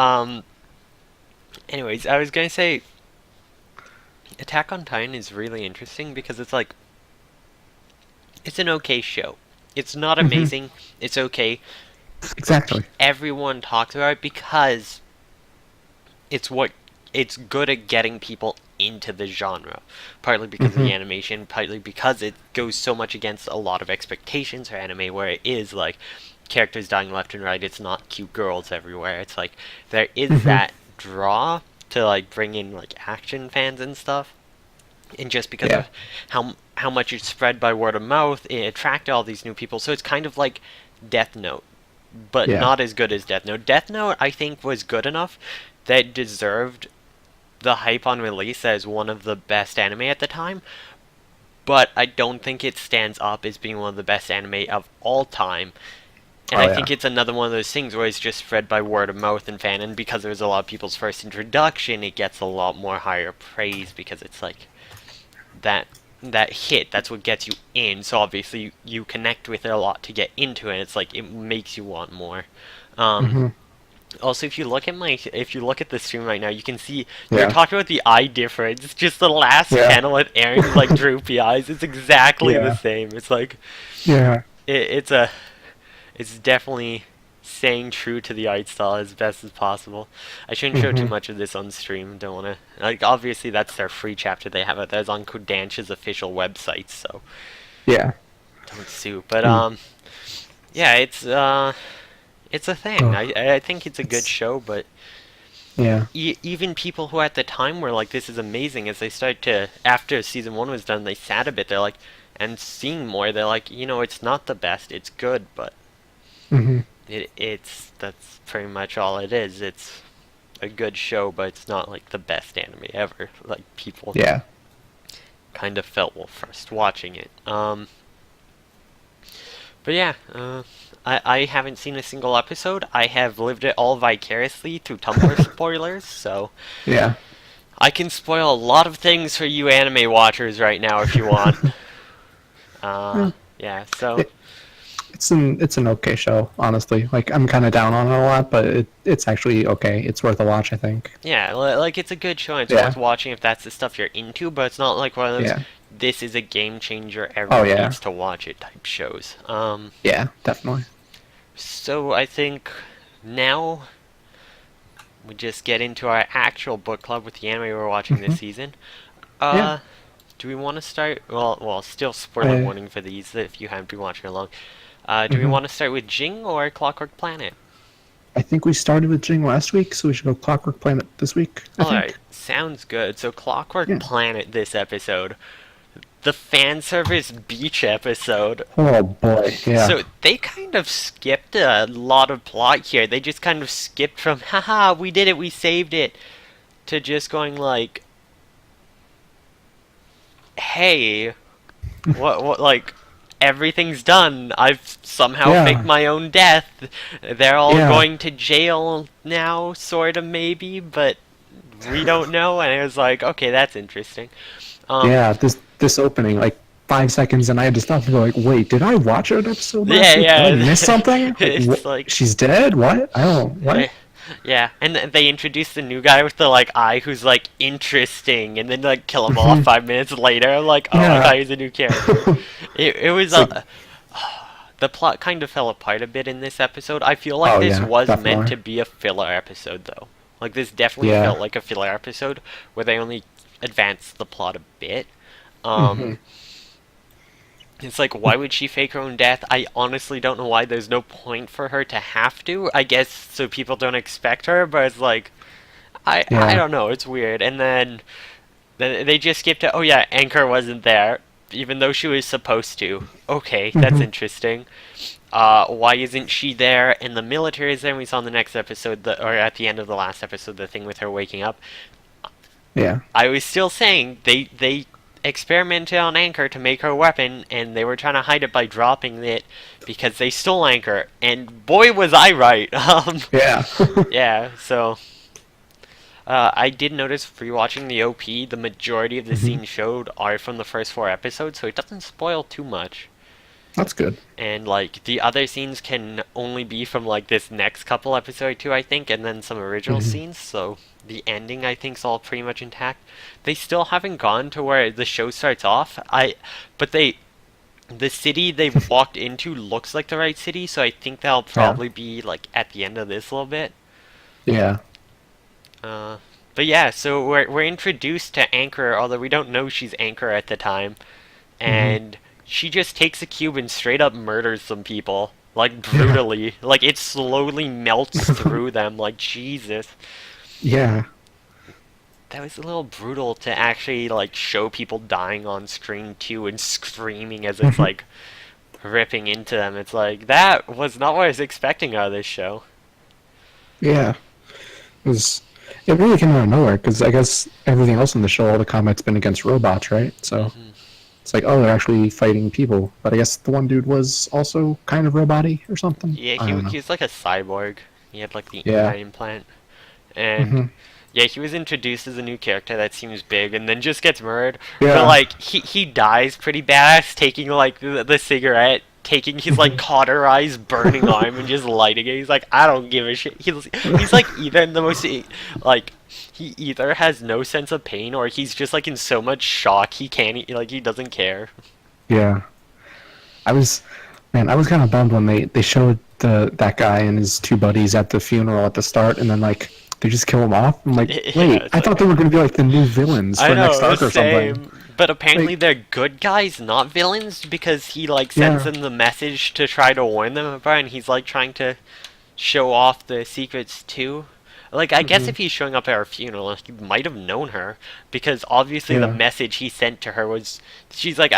Anyways, I was gonna say Attack on Titan is really interesting because it's like it's an okay show. It's not Hmm. amazing. It's okay, but Exactly. everyone talks about it because it's what it's good at getting people into the genre, partly because of the animation, partly because it goes so much against a lot of expectations for anime, where it is like characters dying left and right. It's not cute girls everywhere. It's like there is that draw to like bring in like action fans and stuff, and just because Yeah. of how much it's spread by word of mouth, it attracted all these new people. So it's kind of like Death Note, but Yeah. not as good as Death Note. Death Note, I think, was good enough that it deserved the hype on release as one of the best anime at the time, but I don't think it stands up as being one of the best anime of all time. And Oh I yeah. think it's another one of those things where it's just spread by word of mouth and fan, and because it was a lot of people's first introduction, it gets a lot more higher praise because it's like that hit. That's what gets you in. So obviously you connect with it a lot to get into it. It's like it makes you want more. Um, hmm Also, if you look at the stream right now, you can see you were Yeah. talking about the eye difference. It's just the last Yeah. panel with Aaron's like droopy eyes. It's exactly the Yeah. same. It's like Yeah. it's it's definitely staying true to the art style as best as possible. I shouldn't show too hmm much of this on stream. Don't want to like obviously that's their free chapter they have it. That's on Kodansha's official website, so Yeah. don't sue. But Mm. yeah, it's a thing. Oh, I think it's a good it's show, but yeah. even people who at the time were like, "This is amazing," as they start to after season one was done, they sat a bit. They're like, and seeing more, they're like, it's not the best. It's good, but hmm it's that's pretty much all it is. It's a good show, but it's not like the best anime ever. Like people Yeah. kind of felt while first watching it. But yeah, I haven't seen a single episode. I have lived it all vicariously through Tumblr spoilers, so Yeah. I can spoil a lot of things for you anime watchers right now if you want. Yeah. Yeah, so It, it's an okay show, honestly. Like I'm kind of down on it a lot, but it's actually okay. It's worth a watch, I think. yeah, like it's a good show and it's Yeah. worth watching if that's the stuff you're into, but it's not like one of those Yeah. this is a game changer, Oh everyone yeah. needs to watch it type shows. Yeah. Definitely. So I think now we just get into our actual book club with the anime we're watching this hmm season. Yeah. Uh, do we want to start? Well, still spoiler I. warning for these if you haven't been watching along. Do we hmm want to start with Jing or Clockwork Planet? I think we started with Jing last week, so we should go Clockwork Planet this week, I Alright, think. sounds good. So Clockwork Yeah. Planet this episode. The fan service beach episode. Oh boy. Yeah. So they kind of skipped a lot of plot here. They just kind of skipped from haha, we did it, we saved it, to just going like, hey, what like everything's done. I've somehow faked Yeah. my own death. They're all Yeah. going to jail now, sort of maybe, but we don't know. And it was like, okay, that's interesting. Um, Yeah. This opening, like 5 seconds, and I had to stop and go like, wait, did I watch an episode yeah, last week? Did I yeah. miss something? Like, It's like, she's dead? What? I don't. eh, What? yeah, and they introduced the new guy with the like eye who's like interesting, and then like kill him off Mhm. 5 minutes later. I'm like, oh, I Yeah. thought he was a new character. It was It's like, the plot kind of fell apart a bit in this episode. I feel like oh this yeah, was meant definitely. to be a filler episode, though. Like, this definitely Yeah. felt like a filler episode where they only advanced the plot a bit. hmm Um, it's like, why would she fake her own death? I honestly don't know why. There's no point for her to have to. I guess so people don't expect her, but it's like, I Yeah. don't know. It's weird. And then they just skipped to, oh yeah, Anchor wasn't there, even though she was supposed to. Okay, that's hmm interesting. Why isn't she there? And the military is there. And we saw in the next episode, or at the end of the last episode, the thing with her waking up. Yeah. I was still saying they experimented on Anchor to make her a weapon, and they were trying to hide it by dropping it because they stole Anchor. And boy, was I right. Yeah. Yeah. So I did notice rewatching the OP, the majority of the hmm scenes showed are from the first 4 episodes, so it doesn't spoil too much. That's good. And like the other scenes can only be from like this next couple episode too, I think, and then some original hmm scenes. So the ending I think is all pretty much intact. They still haven't gone to where the show starts off. But the city they've walked into looks like the right city, so I think that'll Yeah. probably be like at the end of this a little bit. Yeah. Uh, But yeah, so we're introduced to Anchor, although we don't know she's Anchor at the time, Hmm. and she just takes a cube and straight up murders some people, like Yeah. brutally. Like it slowly melts through them. Like Jesus, Yeah. that was a little brutal to actually like show people dying on screen too and screaming as it's like ripping into them. It's like that was not what I was expecting out of this show. Yeah. It was. It really came out of nowhere because I guess everything else in the show, all the combat's been against robots, right? So Hmm. it's like, oh, they're actually fighting people. But I guess the one dude was also kind of robot-y or something. Yeah, I don't know. he was like a cyborg. He had like the Yeah. eye implant, and Hmm. yeah, he was introduced as a new character that seems big, and then just gets murdered. But Yeah. like he dies pretty badass, taking like the cigarette, taking his like Hmm. cauterized burning arm and just lighting it. He's like, I don't give a shit. He's like either in the most like he either has no sense of pain or he's just like in so much shock he can't like he doesn't care. Yeah. I was, man, I was kind of bummed when they showed that guy and his two buddies at the funeral at the start, and then like they just kill him off. I'm like, Yeah, wait, it's I like thought they were gonna be like the new villains I for next know, arc or something. same. But apparently Like, they're good guys, not villains, because he like sends yeah. them the message to try to warn them about it, and he's like trying to show off the secrets too. Like I guess Hmm. if he's showing up at her funeral, he might have known her because obviously the Yeah. message he sent to her was she's like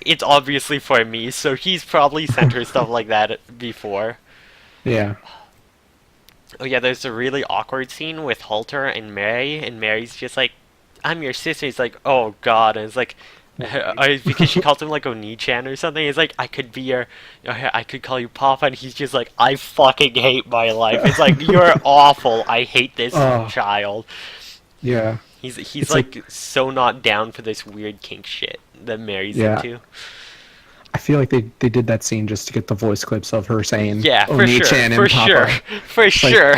it's obviously for me, so he's probably sent her stuff like that before. Yeah. Oh yeah, there's a really awkward scene with Halter and Mary, and Mary's just like, "I'm your sister." He's like, "Oh God," and it's like, because she calls him like Oni-chan or something. He's like, "I could be your, I could call you Papa," and he's just like, "I fucking hate my life." It's like you're awful. I hate this Oh, child. yeah. He's It's like, like so not down for this weird kink shit that Mary's yeah. into. I feel like they did that scene just to get the voice clips of her saying Yeah, for sure, Oni-chan for and sure, Papa. for It's like, sure.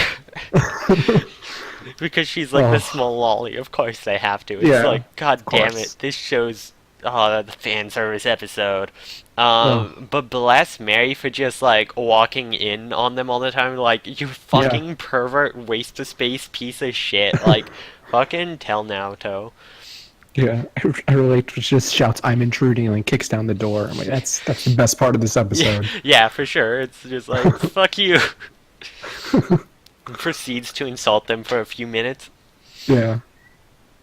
Because she's like the oh, small lolly. Of course they have to. It's yeah, like, God of damn it, course. this show's the fan service episode. Oh, But bless Mary for just like walking in on them all the time. Like, you yeah. fucking pervert, waste of space piece of shit. Like, fucking tell Naoto. Yeah, I relate. Which just shouts, "I'm intruding," and then kicks down the door. I'm like, that's the best part of this Yeah, episode. yeah, for sure. It's just like, fuck you. And proceeds to insult them for a few minutes. Yeah,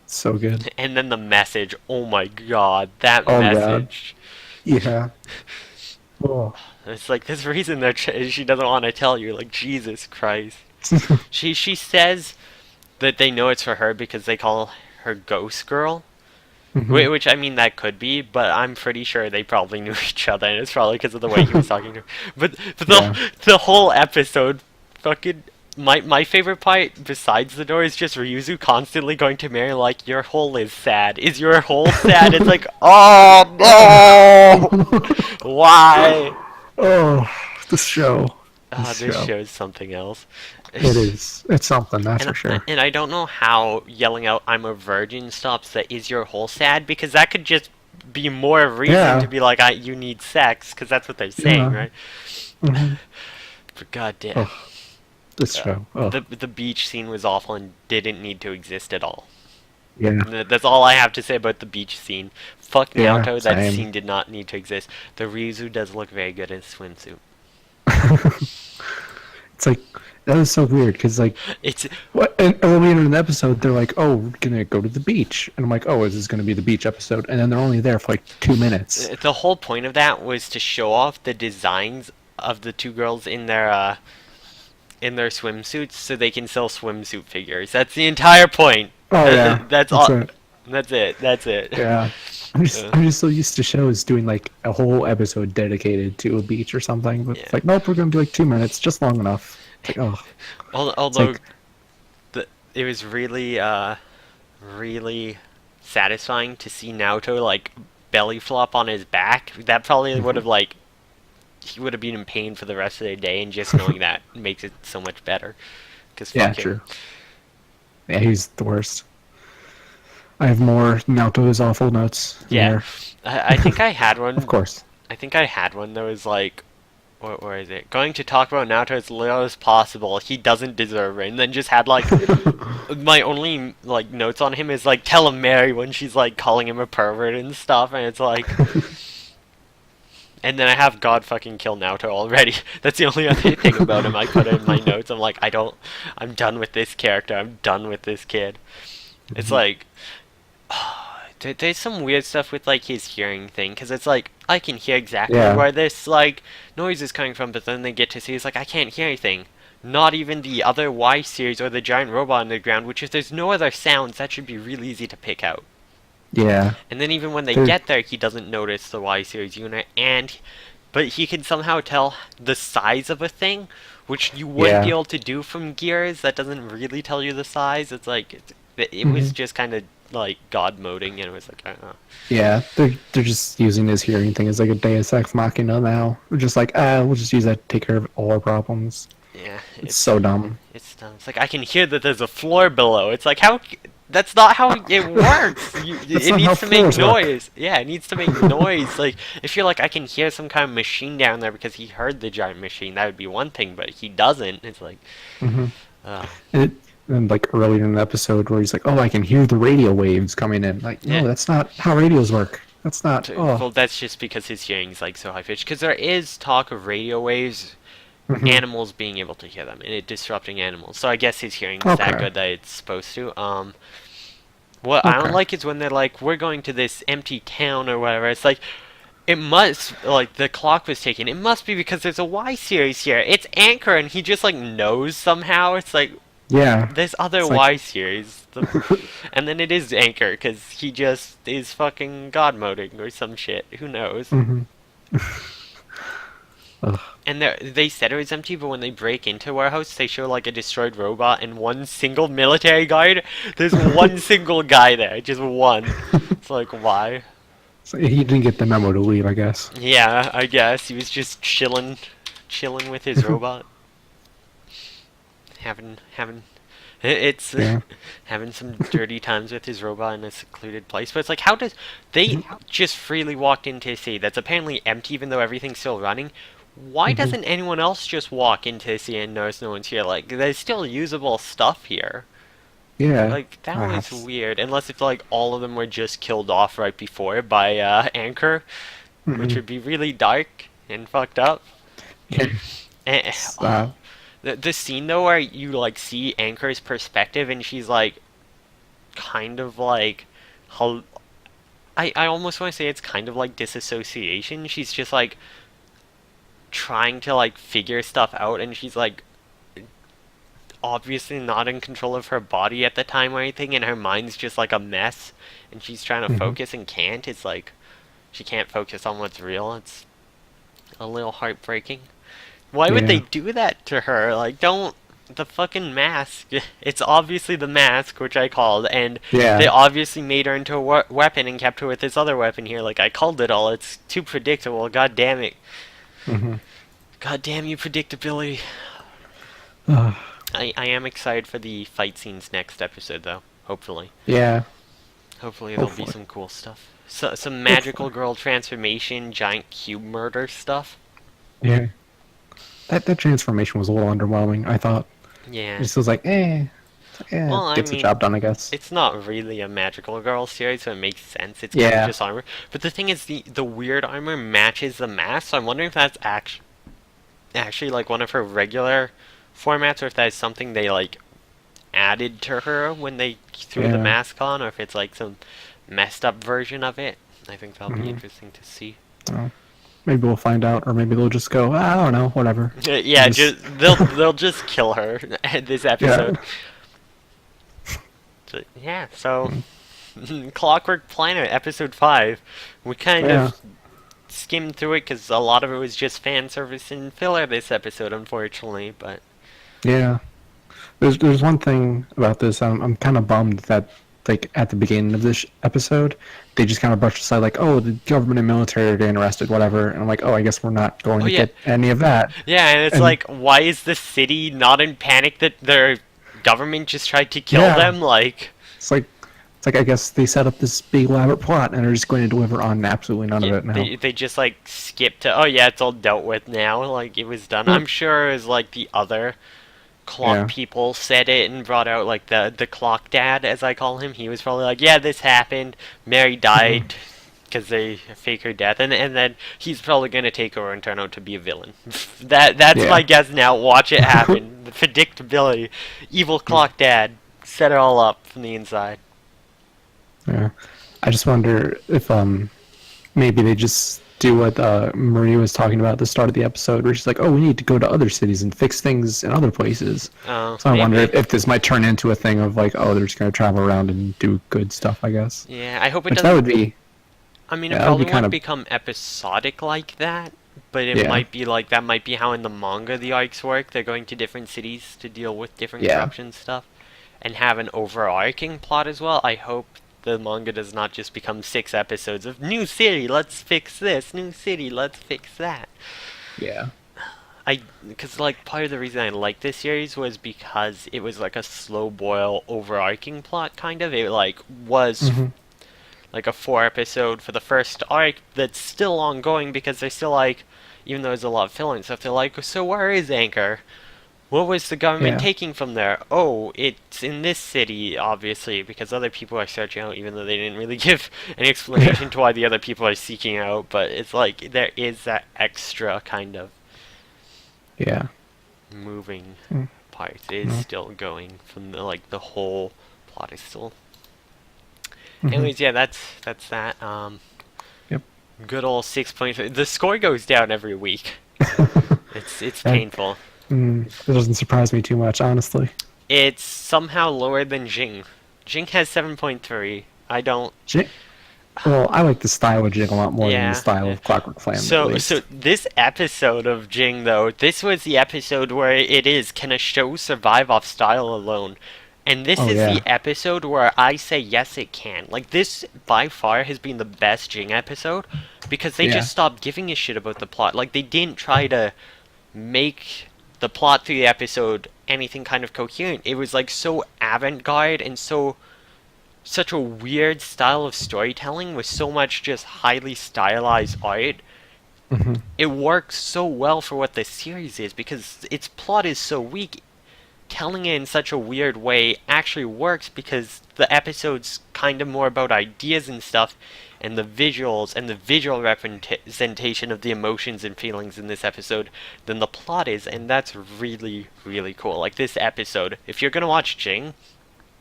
so good. And then the message. Oh my god, that Oh god. message. Yeah. Oh. It's like there's a reason that she doesn't want to tell you. Like Jesus Christ. She says that they know it's for her because they call her Ghost Girl. Hmm. Which I mean that could be, but I'm pretty sure they probably knew each other, and it's probably because of the way he was talking to her. But Yeah. the whole episode, fucking my favorite part besides the door is just Ryuzu constantly going to Mary like your hole is sad. Is your hole sad? It's like oh no, why? Oh, this show. Ah, This this show. show's something else. It is. It's something, that's And for sure. and I don't know how yelling out "I'm a virgin" stops the "Is your hole sad?" because that could just be more reason to Yeah. be like, you need sex," because that's what they're saying, Yeah. right? Hmm. But goddamn, Oh, this show. Oh, the beach scene was awful and didn't need to exist at all. yeah. That's all I have to say about the beach scene. Fuck Yeah. Naoto, that Same. scene did not need to exist. The Ryuzu does look very good in a swimsuit. It's like that was so weird because like It's what and early in the episode they're like, oh, we're gonna go to the beach, and I'm like, oh, is this gonna be the beach episode? And then they're only there for like 2 minutes. the whole point of that was to show off the designs of the two girls in their swimsuits so they can sell swimsuit figures. That's the entire point. Oh yeah, That's that's all. it. That's it. That's it. Yeah. I'm just Uh, I'm just so used to shows doing like a whole episode dedicated to a beach or something, but it's yeah. like nope, we're gonna do like 2 minutes, just long enough. It's like oh, it's Although like it was really really satisfying to see Naoto like belly flop on his back. That probably would have mhm. like he would have been in pain for the rest of the day, and just knowing that makes it so much better. Cause Yeah, fuck him. true. Yeah, he's the worst. I have more Naoto's awful notes in Yeah, here. I think I had Of one. course. I think I had one that was like Or is it going to talk about Naruto as little as possible? He doesn't deserve it, and then just had like my only like notes on him is like tell him Mary when she's like calling him a pervert and stuff, and it's like, and then I have God fucking kill Naruto already. That's the only other thing about him I put in my notes. I'm done with this character. I'm done with this kid. It's like. There's some weird stuff with like his hearing thing, because it's like I can hear exactly Yeah. where this like noise is coming from, but then they get to see it's like I can't hear anything. Not even the other Y series or the giant robot on the ground, which if there's no other sounds, that should be really easy to pick out. Yeah. And then even when they There, get there, he doesn't notice the Y series unit, but he can somehow tell the size of a thing, which you wouldn't be yeah. able to do from Gears. That doesn't really tell you the size. It's like it was hmm just kind of like God moding, and it was like I don't know. Yeah. They're just using his hearing thing as like a Deus Ex Machina now. We're just like, we'll just use that to take care of all our problems. Yeah, It's so dumb. it's dumb. It's like I can hear that there's a floor below. It's like how that's not how it works. That's It not how needs to make floors work. noise. Yeah, it needs to make noise. Like if you're like I can hear some kind of machine down there because he heard the giant machine, that would be one thing. But he doesn't. It's like, hmm uh, And, and like earlier in the episode where he's like, "Oh, I can hear the radio waves coming in." Like, yeah. no, that's not how radios work. That's not. Oh. Well, that's just because his hearing's like so high pitched. Because there is talk of radio waves, hmm animals being able to hear them, and it disrupting animals. So I guess his hearing's that Okay. good that it's supposed to. What I don't Okay. like is when they're like, we're going to this empty town or whatever. It's like, it must, like, the clock was taken. It must be because there's a Y series here. It's Anchor, and he just, like, knows somehow. It's like, Yeah. there's other It's like. Y series. And then it is Anchor, because he just is fucking God moding or some shit. Who knows? hmm Ugh. And they said it was empty, but when they break into a warehouse, they show like a destroyed robot and one single military guard. There's one single guy there, just one. It's like, why? So he didn't get the memo to leave, I guess. Yeah, I guess he was just chilling with his robot, having it's Yeah. having some dirty times with his robot in a secluded place. But it's like, how does they just freely walked into a city that's apparently empty, even though everything's still running? Why hmm doesn't anyone else just walk into a city and notice no one's here? Like, there's still usable stuff here. Yeah. Like, that was That's. weird. Unless if, like, all of them were just killed off right before by, Anchor, which hmm would be really dark and fucked up. Yeah. Eh, It's, oh. The scene, though, where you, like, see Anchor's perspective and she's, like, kind of, like, I almost want to say it's kind of like disassociation. She's just, like, trying to, like, figure stuff out, and she's, like, obviously not in control of her body at the time or anything, and her mind's just like a mess, and she's trying to hmm focus and can't. It's like she can't focus on what's real. It's a little heartbreaking. Why would they Yeah. do that to her? Like, don't. The fucking mask. It's obviously the mask, which I called, and they Yeah. obviously made her into a weapon and kept her with this other weapon here. Like, I called it all. It's too predictable. God damn it. hmm God damn you, predictability. Uh, I am excited for the fight scenes next episode, though. Hopefully. yeah. Hopefully there'll be Hopefully. some cool stuff. Some magical Hopefully. girl transformation, giant cube murder stuff. Yeah. That transformation was a little underwhelming, I thought. It Yeah. just was like, eh. It's like, Well, I gets the mean, job done, I guess. it's not really a magical girl series, so it makes sense. It's kind of Yeah. just armor. But the thing is, the weird armor matches the mask, so I'm wondering if that's actually like one of her regular formats, or if that is something they like added to her when they threw the Yeah. mask on, or if it's like some messed up version of it. I think that'll be hmm interesting to see. Maybe we'll find out, or maybe they'll just go, I don't know, whatever. Yeah, Just, they'll just kill her this yeah. episode. So Clockwork Planet episode 5. We kind Yeah. of skimmed through it because a lot of it was just fan service and filler this episode, unfortunately. But Yeah. There's one thing about this. I'm kind of bummed that like at the beginning of this episode, they just kind of brushed aside like, oh, the government and military are getting arrested, whatever. And I'm like, oh, I guess we're not going oh to yeah, get any of that. yeah, and it's And like, why is the city not in panic that their government just tried to kill yeah, them? Like, it's like It's like I guess they set up this big elaborate plot and are just going to deliver on absolutely none of Yeah, it now. they just like skipped to, oh yeah, it's all dealt with now. Like it was done. Yep. I'm sure it was like the other clock Yeah. people said it and brought out like the clock dad, as I call him. He was probably like, yeah, this happened. Mary Mhm. died because they fake her death, and then he's probably gonna take over and turn out to be a villain. That's my Yeah. guess now. Watch it happen. The predictability. Evil clock dad set it all up from the inside. Yeah. I just wonder if maybe they just do what Maria was talking about at the start of the episode, where she's like, "Oh, we need to go to other cities and fix things in other places." Oh, So I wonder maybe. if this might turn into a thing of like, oh, they're just going to travel around and do good stuff, I guess. Yeah, I hope it Which that doesn't. would be, I mean, yeah, it that would probably be kind won't of, become episodic like that, but it yeah, might be like that might be how in the manga the arcs work. They're going to different cities to deal with different yeah, corruption stuff and have an overarching plot as well. I hope the manga does not just become 6 episodes of new city, let's fix this, new city, let's fix that. yeah, Because like part of the reason I liked this series was because it was like a slow boil overarching plot kind of. It like was hmm, like a 4 episode for the first arc that's still ongoing because they're still like, even though there's a lot of filler and stuff, they're like, so where is Anchor? What was the government yeah, taking from there? Oh, it's in this city, obviously, because other people are searching out, even though they didn't really give an explanation to why the other people are seeking out. But it's like there is that extra kind of yeah, moving mm, part. It is no, still going from the like the whole plot is still. hmm, Anyways, yeah, that's that. yep. Good old 6.5. The score goes down every week. It's That, painful. that doesn't surprise me too much, honestly. It's somehow lower than Jing. Jing has 7.3. I don't. J- well, I like the style of Jig a lot more than the Yeah, style yeah. of Clockwork Flame, at So least. this episode of Jing though, this was the episode where it is, can a show survive off style alone? And this Oh is the yeah, episode where I say yes it can. Like this by far has been the best Jing episode because they yeah, just stopped giving a shit about the plot. Like they didn't try to make the plot through the episode anything kind of coherent. It was like so avant-garde and such a weird style of storytelling with so much just highly stylized art. hmm, It works so well for what the series is because its plot is so weak. Telling it in such a weird way actually works because the episode's kind of more about ideas and stuff, and the visuals and the visual representation of the emotions and feelings in this episode than the plot is, and that's really, really cool. Like this episode, if you're gonna watch Jing,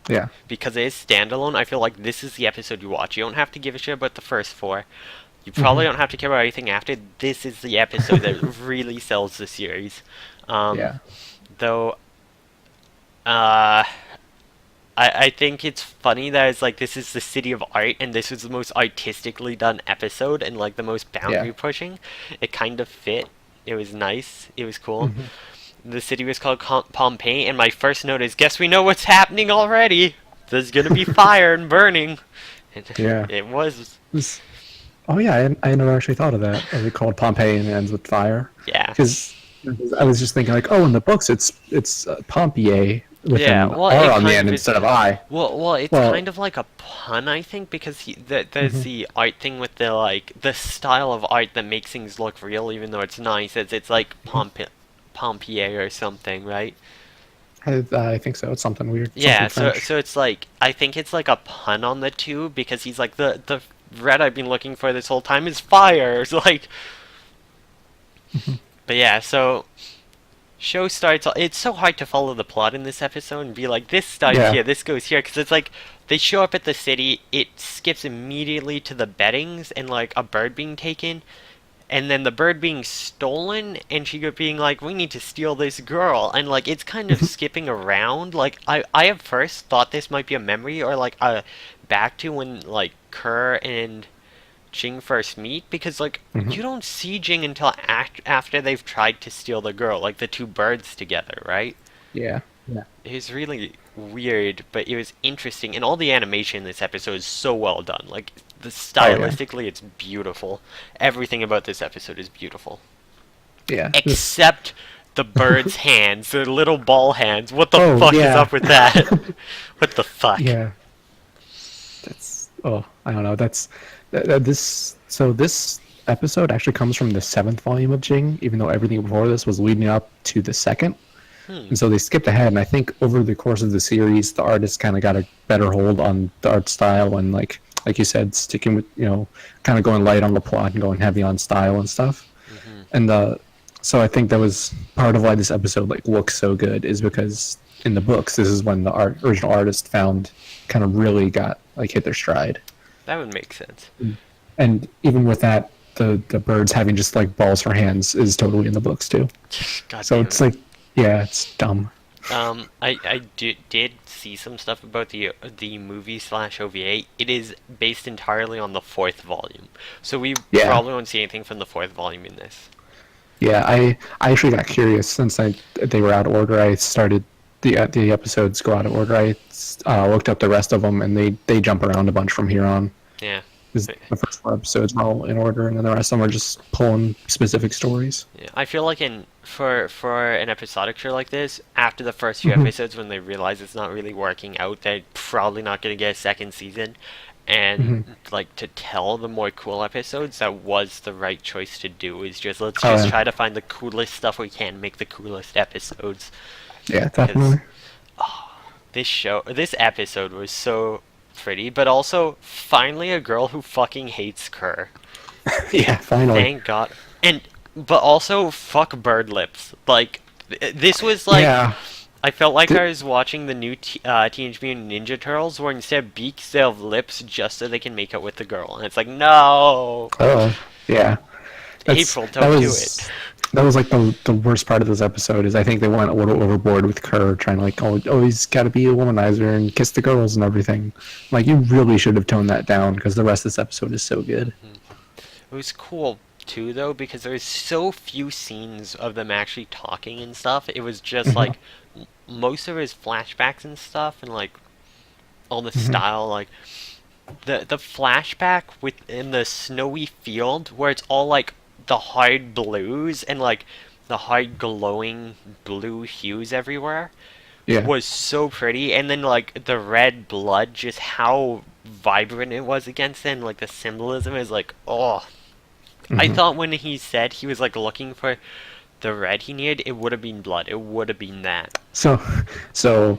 yeah, because it is standalone, I feel like this is the episode you watch. You don't have to give a shit about the first 4. You hmm, probably don't have to care about anything after. This is the episode that really sells the series. Um, yeah, though, uh, I think it's funny that it's like this is the city of art and this was the most artistically done episode and like the most yeah, boundary pushing. It kind of fit. It was nice. It was cool. hmm, The city was called Pompeii, and my first note is, guess we know what's happening already. There's gonna be fire and burning. And yeah. it was, This, oh yeah, I never actually thought of that. Is it called Pompeii and it ends with fire? yeah. Because I was just thinking like, oh, in the books it's Pompeii with Yeah, an well, R it on the kind end of instead of is. I. Well, it's Well, kind of like a pun, I think, because there's mhm. the art thing with the like the style of art that makes things look real, even though it's not. He says it's like Pompeii or something, right? I think so. It's something weird, Yeah, something so French. so it's like I think it's like a pun on the two because he's like the red I've been looking for this whole time is fire. It's like, Mhm. but yeah, so show starts. It's so hard to follow the plot in this episode and be like, this starts Yeah. here, this goes here, because it's like they show up at the city, it skips immediately to the beddings and like a bird being taken, and then the bird being stolen, and she being like, we need to steal this girl, and like it's kind of skipping around. Like I at first thought this might be a memory or like a back to when like Kerr and Jing first meet because like Hmm. you don't see Jing until after they've tried to steal the girl, like the two birds together, right? Yeah. Yeah. It was really weird, but it was interesting, and all the animation in this episode is so well done. Like the Oh yeah. stylistically, it's beautiful. Everything about this episode is beautiful, Yeah. This. except the birds' hands, the little ball hands. What the Oh fuck is yeah. up with that? What the fuck? Yeah. That's I don't know. This episode actually comes from the seventh volume of Jing, even though everything before this was leading up to the second. Hmm. And so they skipped ahead, and I think over the course of the series, the artist kind of got a better hold on the art style, and like you said, sticking with kind of going light on the plot and going heavy on style and stuff. Hmm. And so I think that was part of why this episode like looks so good, is because in the books, this is when the original artist found kind of really got like hit their stride. That would make sense. And even with that, the birds having just like balls for hands is totally in the books too. God So damn it's it. like, yeah, it's dumb. I did see some stuff about the movie slash OVA. It is based entirely on the fourth volume, so we Yeah, probably won't see anything from the fourth volume in this. yeah. I actually got curious since they were out of order. I started the episodes go out of order. I looked up the rest of them, and they jump around a bunch from here on. Yeah. 'Cause the first four episodes were all in order, and then the rest of them are just pulling specific stories. Yeah, I feel like in for an episodic show like this, after the first few Mhm. episodes, when they realize it's not really working out, they're probably not gonna get a second season. And Mhm. like to tell the more cool episodes, that was the right choice to do. Is just let's Oh just yeah, try to find the coolest stuff we can, make the coolest episodes. yeah, Because definitely. this episode was so pretty, but also finally a girl who fucking hates Kerr. Yeah, finally. Thank God. And but also fuck bird lips. Like this was like Yeah. I felt like Th- I was watching the new Teenage Mutant Ninja Turtles, where instead of beaks they have lips just so they can make out with the girl, and it's like no, oh, yeah. April, That don't do was it. like the worst part of this episode is I think they went a little overboard with Kerr trying to like he's got to be a womanizer and kiss the girls and everything. Like you really should have toned that down because the rest of this episode is so good. It was cool too though because there was so few scenes of them actually talking and stuff. It was just Hmm. like most of it is flashbacks and stuff, and like all the Hmm. style like the flashback within the snowy field where it's all like the hard blues and like the hard glowing blue hues everywhere Yeah. was so pretty, and then like the red blood, just how vibrant it was against it, and like the symbolism is like, oh, I Hmm. thought when he said he was like looking for the red he needed, it would have been blood, it would have been that. So, so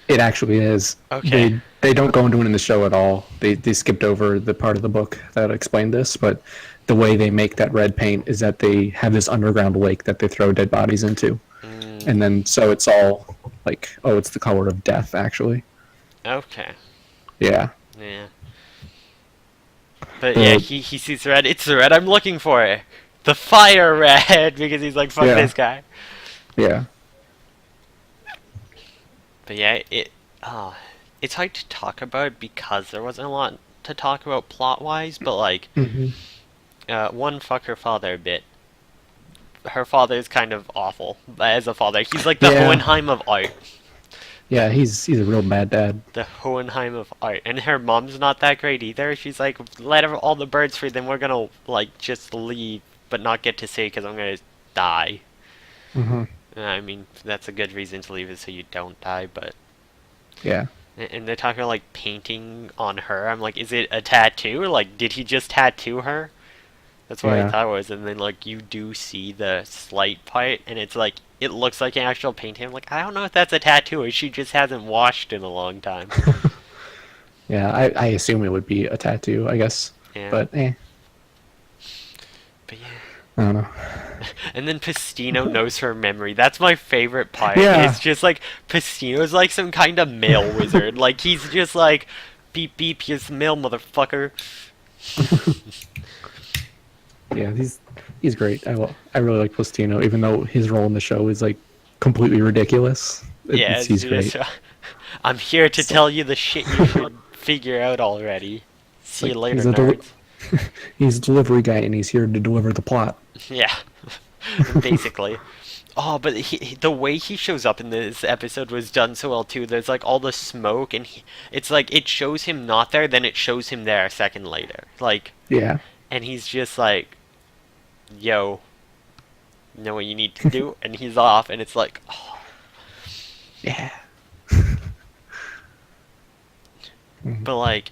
it actually is. Okay. They don't go into it in the show at all. They skipped over the part of the book that explained this, but the way they make that red paint is that they have this underground lake that they throw dead bodies into, Mm, and then so it's all like, oh, it's the color of death actually. okay. Yeah. Yeah. But yeah, The he sees red. It's the red I'm looking for. The fire red, because he's like, fuck yeah this guy. yeah But yeah, it's hard to talk about because there wasn't a lot to talk about plot wise. But like, hmm one, fuck her father a bit. Her father is kind of awful as a father. He's like the yeah Hohenheim of art. yeah. He's a real bad dad. The Hohenheim of art. And her mom's not that great either. She's like, let all the birds free, then we're gonna like just leave, but not get to say because I'm gonna die. Hmm. I mean, that's a good reason to leave it so you don't die, but. Yeah. And they're talking about like painting on her. I'm like, is it a tattoo? Like, did he just tattoo her? That's what I Yeah. thought it was. And then like you do see the slight part, and it's like it looks like an actual painting. I'm like, I don't know if that's a tattoo or she just hasn't washed in a long time. Yeah. I assume it would be a tattoo, I guess, Yeah, but but yeah. I don't know. And then Pastino knows her memory. That's my favorite part. Yeah. It's just like Pastino's like some kind of mail wizard. Like he's just like beep beep, here's the mail, motherfucker. Yeah, he's great. I really like Postino, even though his role in the show is like completely ridiculous. Yeah, it's He's just, great. I'm here to So, tell you the shit you should figure out already. it's See you like later, nerds. he's a delivery guy and he's here to deliver the plot. Yeah, basically. Oh, but the way he shows up in this episode was done so well too. There's like all the smoke, and it's like it shows him not there, then it shows him there a second later. Like, Yeah, and he's just like, "Yo, you know what you need to do," and he's off, and it's like, oh. yeah. Mhm. But like,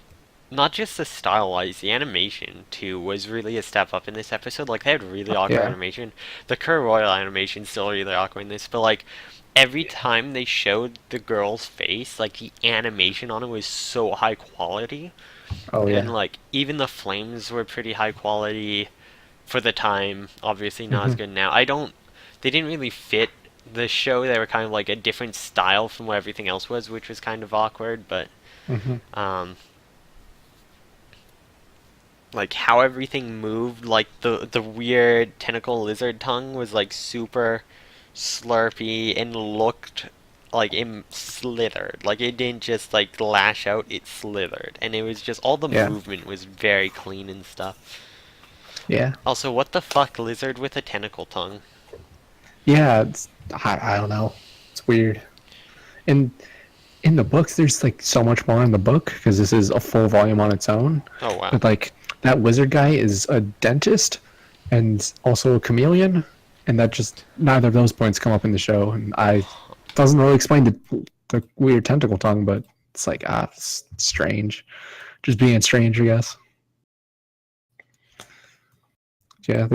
not just the style-wise, the animation too was really a step up in this episode. Like they had really awkward Yeah. animation. The Kerr Royal animation still really awkward in this, but like every time they showed the girl's face, like the animation on it was so high quality, Oh and yeah. like even the flames were pretty high quality for the time. Obviously not as Hmm. good now. I don't. They didn't really fit the show. They were kind of like a different style from what everything else was, which was kind of awkward. But Hmm. um, like how everything moved, like the weird tentacle lizard tongue was like super slurpy and looked like it slithered. Like it didn't just like lash out, it slithered. And it was just all the Yeah. movement was very clean and stuff. Yeah. Also, what the fuck lizard with a tentacle tongue? Yeah. I don't know. It's weird. And in the books, there's like so much more in the book because this is a full volume on its own. Oh wow. But like that wizard guy is a dentist and also a chameleon, and that just neither of those points come up in the show. And I doesn't really explain the weird tentacle tongue, but it's like it's strange, just being strange, I guess. Yeah,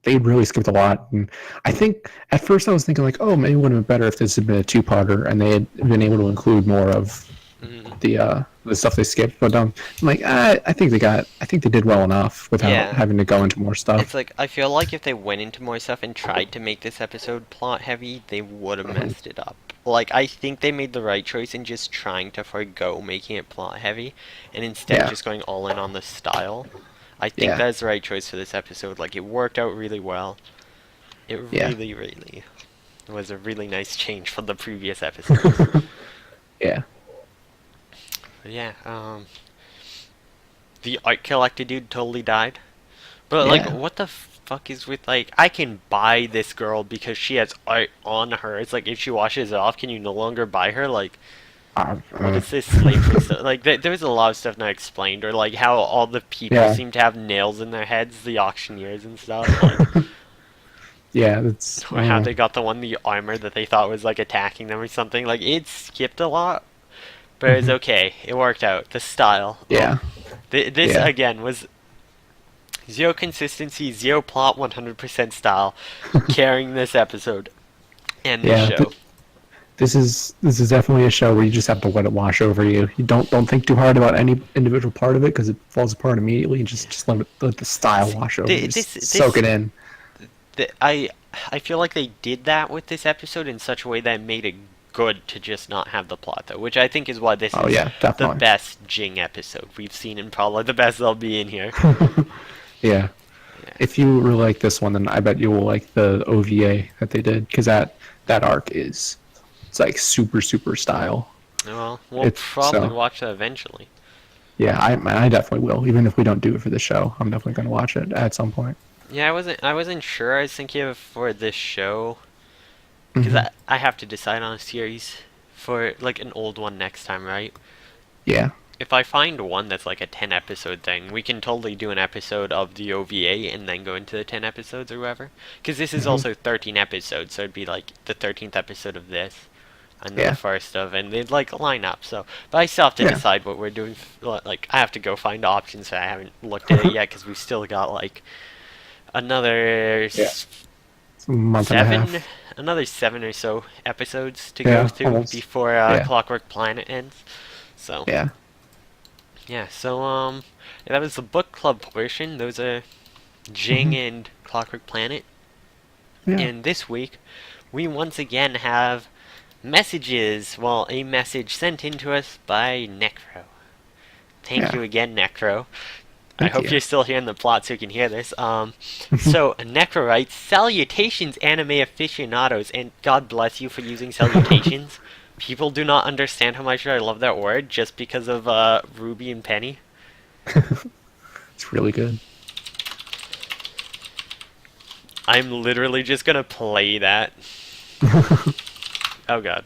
they really skipped a lot, and I think at first I was thinking like, oh, maybe it would have been better if this had been a two-parter and they had been able to include more of Mm, the stuff they skipped. But I'm like, I think they did well enough without yeah. having to go into more It's stuff. like I feel like if they went into more stuff and tried to make this episode plot heavy, they would have Hmm. messed it up. Like I think they made the right choice in just trying to forego making it plot heavy and instead Yeah, just going all in on the style. I think yeah, that's the right choice for this episode. Like it worked out really well. It yeah, really, really was a really nice change from the previous episodes. yeah, But yeah, the art collector dude totally died. But like, yeah. what the fuck is with like? I can buy this girl because she has art on her. It's like if she washes it off, can you no longer buy her? Like, Uh, what uh, is this slavery stuff? Like, there was a lot of stuff not explained, or like how all the people yeah, seem to have nails in their heads, the auctioneers and stuff. Like, yeah. That's or how they got the armor that they thought was like attacking them or something. Like, it skipped a lot, but it's mhm. okay. It worked out. The style. Yeah, This yeah, again was zero consistency, zero plot, 100% style, carrying this episode and this yeah. show. This is definitely a show where you just have to let it wash over you. You don't think too hard about any individual part of it because it falls apart immediately. You just let the style wash over you. Just soak it in. I feel like they did that with this episode in such a way that made it good to just not have the plot though, which I think is why this Oh is yeah, the definitely. best Jing episode we've seen and probably the best they'll be in here. Yeah. Yeah. If you really like this one, then I bet you will like the OVA that they did because that arc is it's like super style. Well, we'll It's probably so watch that eventually. yeah. I definitely will. Even if we don't do it for the show, I'm definitely going to watch it at some point. Yeah, I wasn't sure. I was thinking of for this show because Hmm. I have to decide on a series for like an old one next time, right? Yeah. If I find one that's like a 10 episode thing, we can totally do an episode of the OVA and then go into the 10 episodes or whatever. Because this is Hmm. also 13 episodes, so it'd be like the 13th episode of this, and then the Yeah. first of, and they'd like line up. So, but I still have to Yeah. decide what we're doing. Like, I have to go find options, so I haven't looked at it yet because we've still got like another Yeah. It's a month and a seven, half. another seven or so episodes to go Yeah. through Almost. before Yeah. Clockwork Planet ends. So. Yeah. Yeah, so yeah, that was the book club portion. Those are Jing Hmm. and Clockwork Planet. Yeah. And this week, we once again have messages. Well, a message sent in to us by Necro. Thank Yeah. you again, Necro. I Thank hope you. you're still here in the plot so you can hear this. So Necro writes, "Salutations, anime aficionados, and God bless you for using salutations. People do not understand how much I love that word just because of Ruby and Penny." It's really good. I'm literally just gonna play that. Oh god.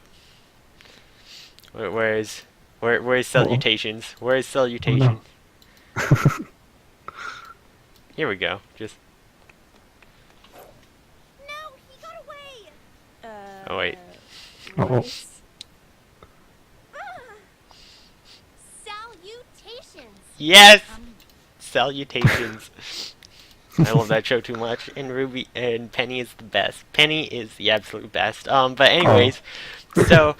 Where's Oh, salutations? Where's oh no. salutations? Here we go. Just No, he got away! oh wait. Oh, Ah. Yes! Um, Salutations. I love that show too much. And Ruby and Penny is the best. Penny is the absolute best. But Oh, anyways, so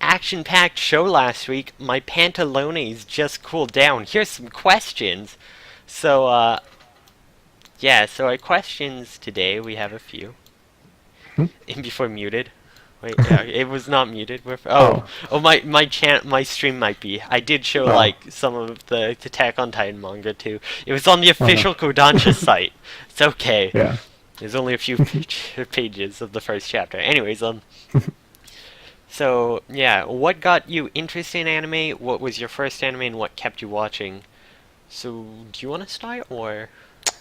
action-packed show last week. My pantalones just cooled down. Here's some questions. So yeah, so our questions today, we have a few. hmm? And before muted. Wait, yeah, it was not muted. Oh, My stream might be. I did show oh, like some of the Attack on Titan manga too. It was on the oh no. official Kodansha site. It's okay. Yeah. There's only a few pages of the first chapter. Anyways, so yeah, what got you interested in anime? What was your first anime, and what kept you watching? So, do you want to start, or?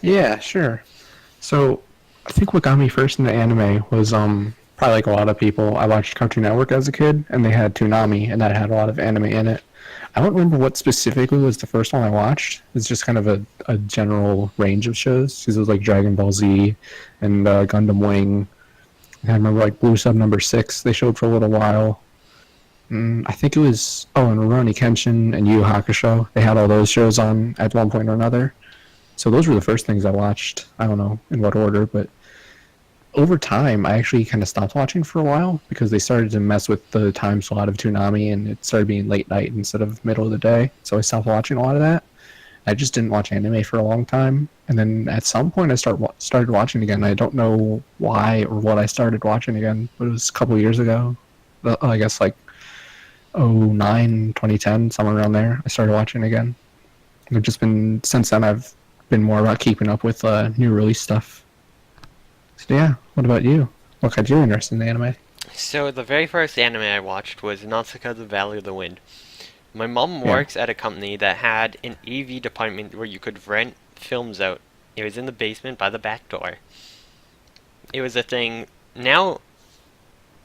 Yeah, sure. So I think what got me first into anime was probably like a lot of people. I watched Cartoon Network as a kid, and they had Toonami, and that had a lot of anime in it. I don't remember what specifically was the first one I watched. It's just kind of a general range of shows because it was like Dragon Ball Z and Gundam Wing. And I remember like Blue Sub number 6. They showed for a little while. I think it was and Rurouni Kenshin and Yu Yu Hakusho. They had all those shows on at one point or another. So those were the first things I watched. I don't know in what order, but over time, I actually kind of stopped watching for a while because they started to mess with the time slot of Toonami, and it started being late night instead of middle of the day. So I stopped watching a lot of that. I just didn't watch anime for a long time, and then at some point, I started watching again. I don't know why or what I started watching again, but it was a couple years ago. I guess like 09, 2010, somewhere around there. I started watching again. I've just been since then. I've been more about keeping up with new release stuff. So yeah, what about you? What got you interested in the anime? So the very first anime I watched was Nausicaa the Valley of the Wind. My mom Yeah. works at a company that had an AV department where you could rent films out. It was in the basement by the back door. It was a thing. Now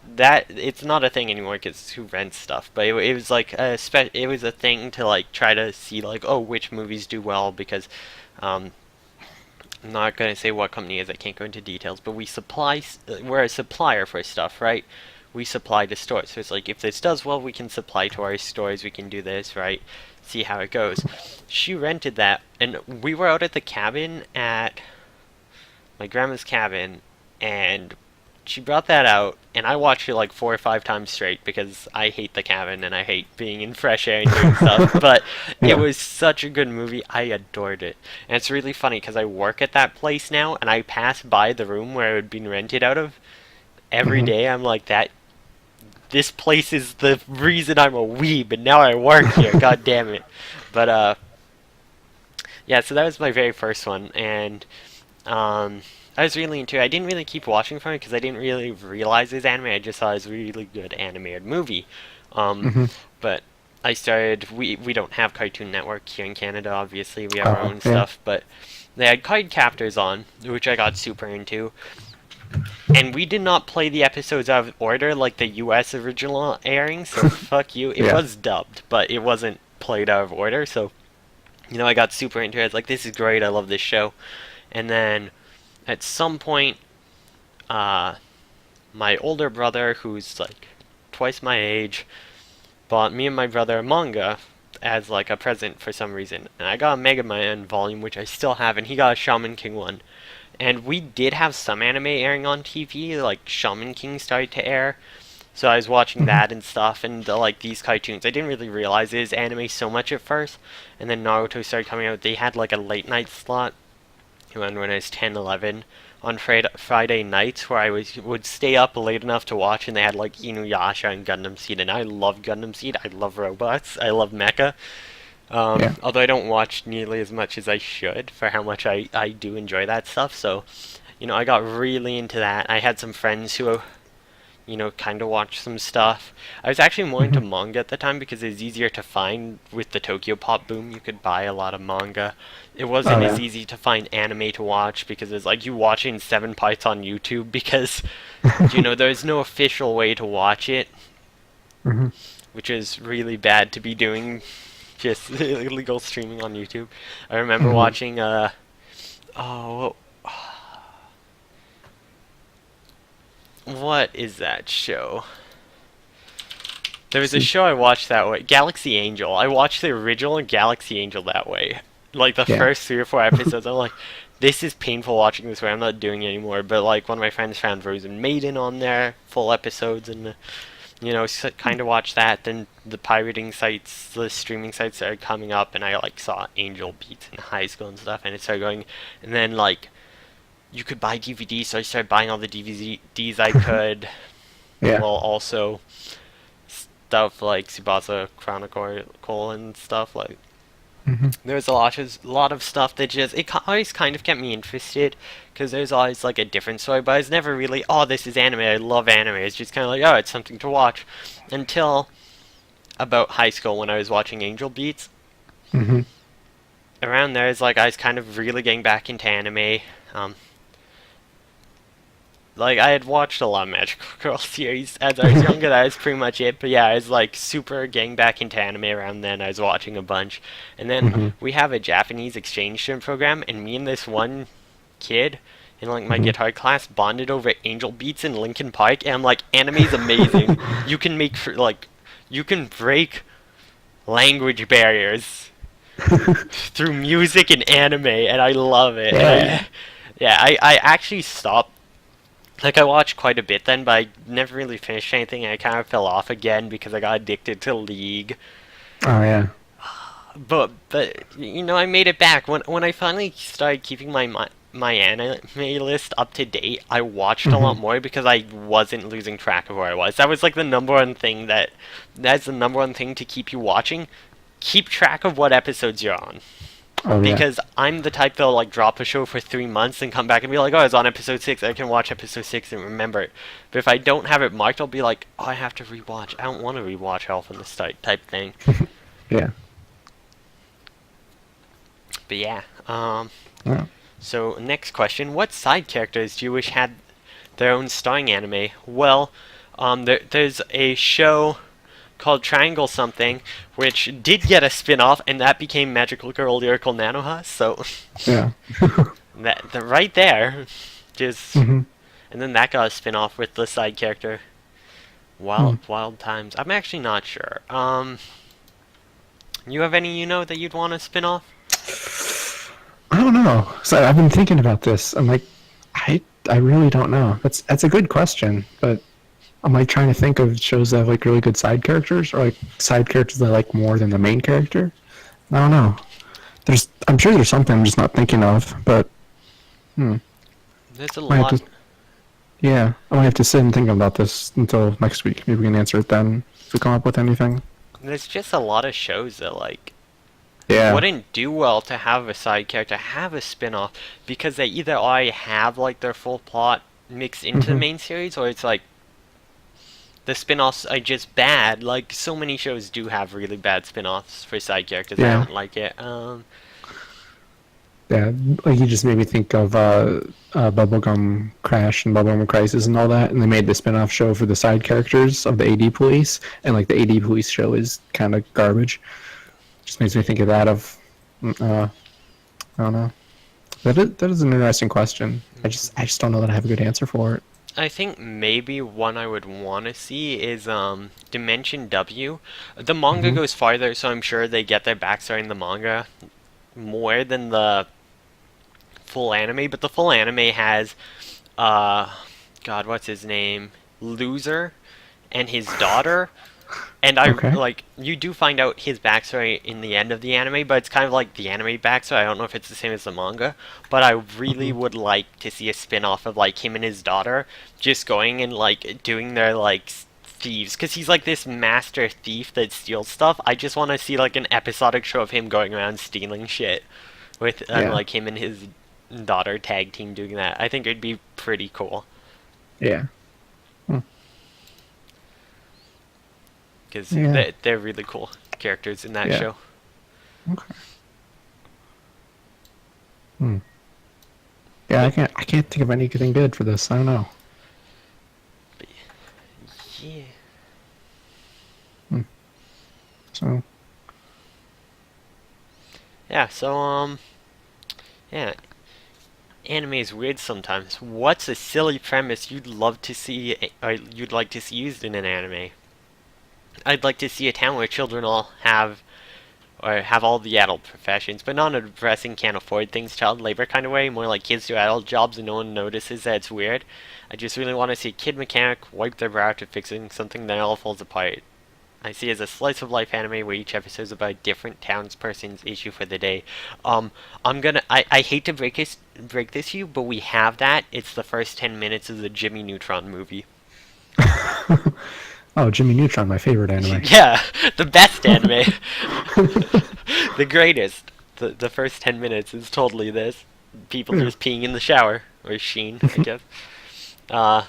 that it's not a thing anymore because who rents stuff, but it was like it was a thing to like try to see like which movies do well because um, I'm not gonna say what company it is. I can't go into details, but we're a supplier for stuff, right? We supply to stores. So it's like if this does well, we can supply to our stores. We can do this, right? See how it goes. She rented that, and we were out at the cabin at my grandma's cabin, and she brought that out, and I watched it like 4 or 5 times straight because I hate the cabin and I hate being in fresh air and doing stuff. But it Yeah. was such a good movie. I adored it. And it's really funny because I work at that place now, and I pass by the room where it had been rented out of every hmm day. I'm like, this place is the reason I'm a weeb, and now I work here. God damn it. But yeah. So that was my very first one, and I was really into it. I didn't really keep watching from it because I didn't really realize it was anime. I just thought it was a really good animated movie. Um, hmm but I started. We don't have Cartoon Network here in Canada. Obviously, we have our Oh, own yeah. stuff. But they had Card Captors on, which I got super into. And we did not play the episodes out of order like the U.S. original airing. So fuck you. It Yeah. was dubbed, but it wasn't played out of order. So I got super into it. I was like, this is great. I love this show. And then at some point, uh, my older brother, who's like twice my age, bought me and my brother a manga as like a present for some reason. And I got a Mega Man volume, which I still have, and he got a Shaman King one. And we did have some anime airing on TV, like Shaman King started to air. So I was watching hmm that and stuff, and like these cartoons. I didn't really realize it was anime so much at first. And then Naruto started coming out. They had like a late night slot when I was 10, 11 on Friday nights where would stay up late enough to watch, and they had like Inuyasha and Gundam Seed, and I love Gundam Seed. I love robots. I love mecha. Yeah. Although I don't watch nearly as much as I should for how much I do enjoy that stuff. So, I got really into that. I had some friends who kind of watch some stuff. I was actually more into hmm manga at the time because it was easier to find with the Tokyo Pop boom. You could buy a lot of manga. It Oh wasn't as yeah. easy to find anime to watch because it's like you watching 7 parts on YouTube because, there's no official way to watch it, hmm which is really bad to be doing just illegal streaming on YouTube. I remember hmm watching, oh, what is that show? There was a show I watched that way, Galaxy Angel. I watched the original Galaxy Angel that way. Like the Yeah. first 3 or 4 episodes, I'm like, this is painful watching this way. I'm not doing it anymore. But like one of my friends found Frozen Maiden on there, full episodes, and kind of watched that. Then the pirating sites, the streaming sites started coming up, and I like saw Angel Beats in high school and stuff, and it started going. And then like you could buy DVDs, so I started buying all the DVDs I could. Yeah. While also stuff like Tsubasa Chronicle and stuff like. Hmm. There's a lot of stuff that just always kind of kept me interested because there's always like a different story, but it's never really, oh, this is anime, I love anime. It's just kind of like, oh, it's something to watch. Until about high school when I was watching Angel Beats. Hmm. Around there, it's like I was kind of really getting back into anime. Like I had watched a lot of Magical Girl series as I was younger. That was pretty much it. But yeah, I was like super getting back into anime around then. I was watching a bunch, and then Hmm. we have a Japanese exchange student program, and me and this one kid in like my Mhm. guitar class bonded over Angel Beats and Linkin Park, and I'm like, anime's amazing. You can make you can break language barriers through music and anime, and I love it. Yeah. Yeah, I actually stopped. Like, I watched quite a bit then, but I never really finished anything, and I kind of fell off again because I got addicted to League. Oh yeah. But I made it back. When I finally started keeping my anime list up to date, I watched a lot Mhm. more because I wasn't losing track of where I was. That was like the number one thing that's the number one thing to keep you watching. Keep track of what episodes you're on. Oh yeah. Because I'm the type that'll like drop a show for 3 months and come back and be like, oh, I was on episode 6. I can watch episode 6 and remember it. But if I don't have it marked, I'll be like, oh, I have to rewatch. I don't want to rewatch all from the start type thing. Yeah. But yeah. Yeah. So next question: what side characters do you wish had their own starring anime? Well, there's a show called Triangle Something, which did get a spin-off, and that became Magical Girl Lyrical Nanoha. So Yeah. that right there, just Hmm. and then that got a spin-off with the side character. Wild Times. I'm actually not sure. You have any that you'd want to spin off? I don't know. So I've been thinking about this. I'm like, I really don't know. That's a good question, but I'm like trying to think of shows that have like really good side characters, or like side characters that I like more than the main character. I don't know. I'm sure there's something I'm just not thinking of, but There's a might have lot. to, yeah, I might have to sit and think about this until next week. Maybe we can answer it then if we come up with anything. There's just a lot of shows that like Yeah. wouldn't do well to have a side character have a spin-off because they either already have like their full plot mixed into the Mhm. main series, or it's like the spin-offs are just bad. Like so many shows do have really bad spin-offs for side characters. I Yeah. don't like it. Yeah, like you just made me think of Bubblegum Crash and Bubblegum Crisis and all that, and they made the spin-off show for the side characters of the AD Police, and like the AD Police show is kind of garbage. Just makes me think of that. I don't know. That is an interesting question. I just don't know that I have a good answer for it. I think maybe one I would want to see is Dimension W. The manga Mhm. goes farther, so I'm sure they get their backstory in the manga more than the full anime. But the full anime has, God, what's his name? Loser and his daughter. And Okay. you do find out his backstory in the end of the anime, but it's kind of like the anime backstory. I don't know if it's the same as the manga, but I really Mhm. would like to see a spin-off of like him and his daughter just going and like doing their like thieves, because he's like this master thief that steals stuff. I just want to see like an episodic show of him going around stealing shit with Yeah. like him and his daughter tag team doing that. I think it'd be pretty cool. Yeah. Because Yeah. they're really cool characters in that Yeah. show. Okay. Hmm. Yeah, I can't think of anything good for this. I don't know. Yeah. So Yeah, so, yeah. Anime is weird sometimes. What's a silly premise you'd love to see, or you'd like to see used in an anime? I'd like to see a town where children all have or have all the adult professions, but not in a depressing can't afford things child labor kind of way, more like kids do adult jobs and no one notices that it's weird. I just really want to see a kid mechanic wipe their brow after fixing something that all falls apart. I see it as a slice of life anime where each episode is about a different townsperson's issue for the day. I hate to break this to you, but we have that. It's the first 10 minutes of the Jimmy Neutron movie. Oh, Jimmy Neutron, my favorite anime. Yeah, the best anime. The greatest. The first 10 minutes is totally this. People just peeing in the shower. Or Sheen, I guess. But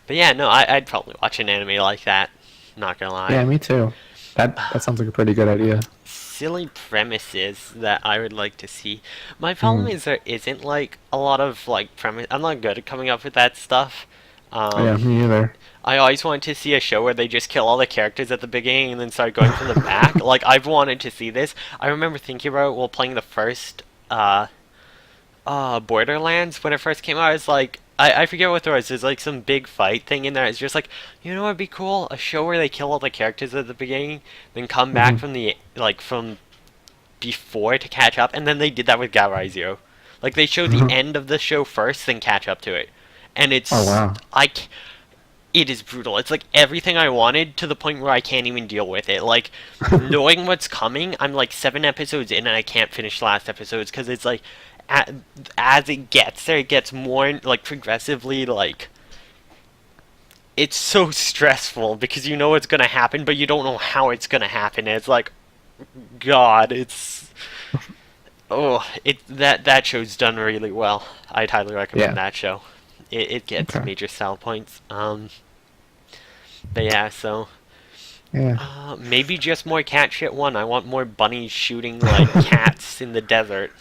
yeah, no, I'd probably watch an anime like that. Not gonna lie. Yeah, me too. That sounds like a pretty good idea. Silly premises that I would like to see. My problem is there isn't like a lot of like premise. I'm not good at coming up with that stuff. Yeah, me either. I always wanted to see a show where they just kill all the characters at the beginning and then start going from the back. Like, I've wanted to see this. I remember thinking about it while playing the first, Borderlands when it first came out. I was like, I forget what there was. There's like some big fight thing in there. It's just like, you know what'd be cool? A show where they kill all the characters at the beginning, then come back from the, like, from before to catch up. And then they did that with Garizio. Like, they showed the end of the show first, then catch up to it. And it's, Oh, wow. it is brutal. It's like everything I wanted to the point where I can't even deal with it. Like, knowing what's coming, I'm like 7 episodes in and I can't finish the last episodes because it's like, as it gets there, it gets more, like, progressively, like, it's so stressful because you know what's gonna happen, but you don't know how it's gonna happen. And it's like, God, it's... Oh, that show's done really well. I'd highly recommend that show. It gets major style points. But yeah, so Yeah. maybe just more cat shit one. I want more bunnies shooting like cats in the desert.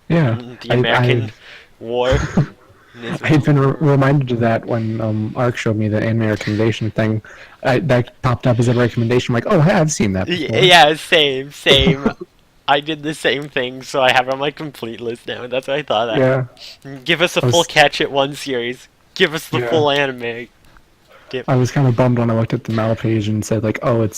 Yeah. The American War. I had been reminded of that when Ark showed me the anime recommendation thing. That popped up as a recommendation. I'm like, oh, I've seen that before. Yeah, same. I did the same thing, so I have it on my complete list now. That's what I thought. Yeah. Give us a full Catch It 1 series. Give us the full anime. I was kind of bummed when I looked at the Mal page and said, like, oh,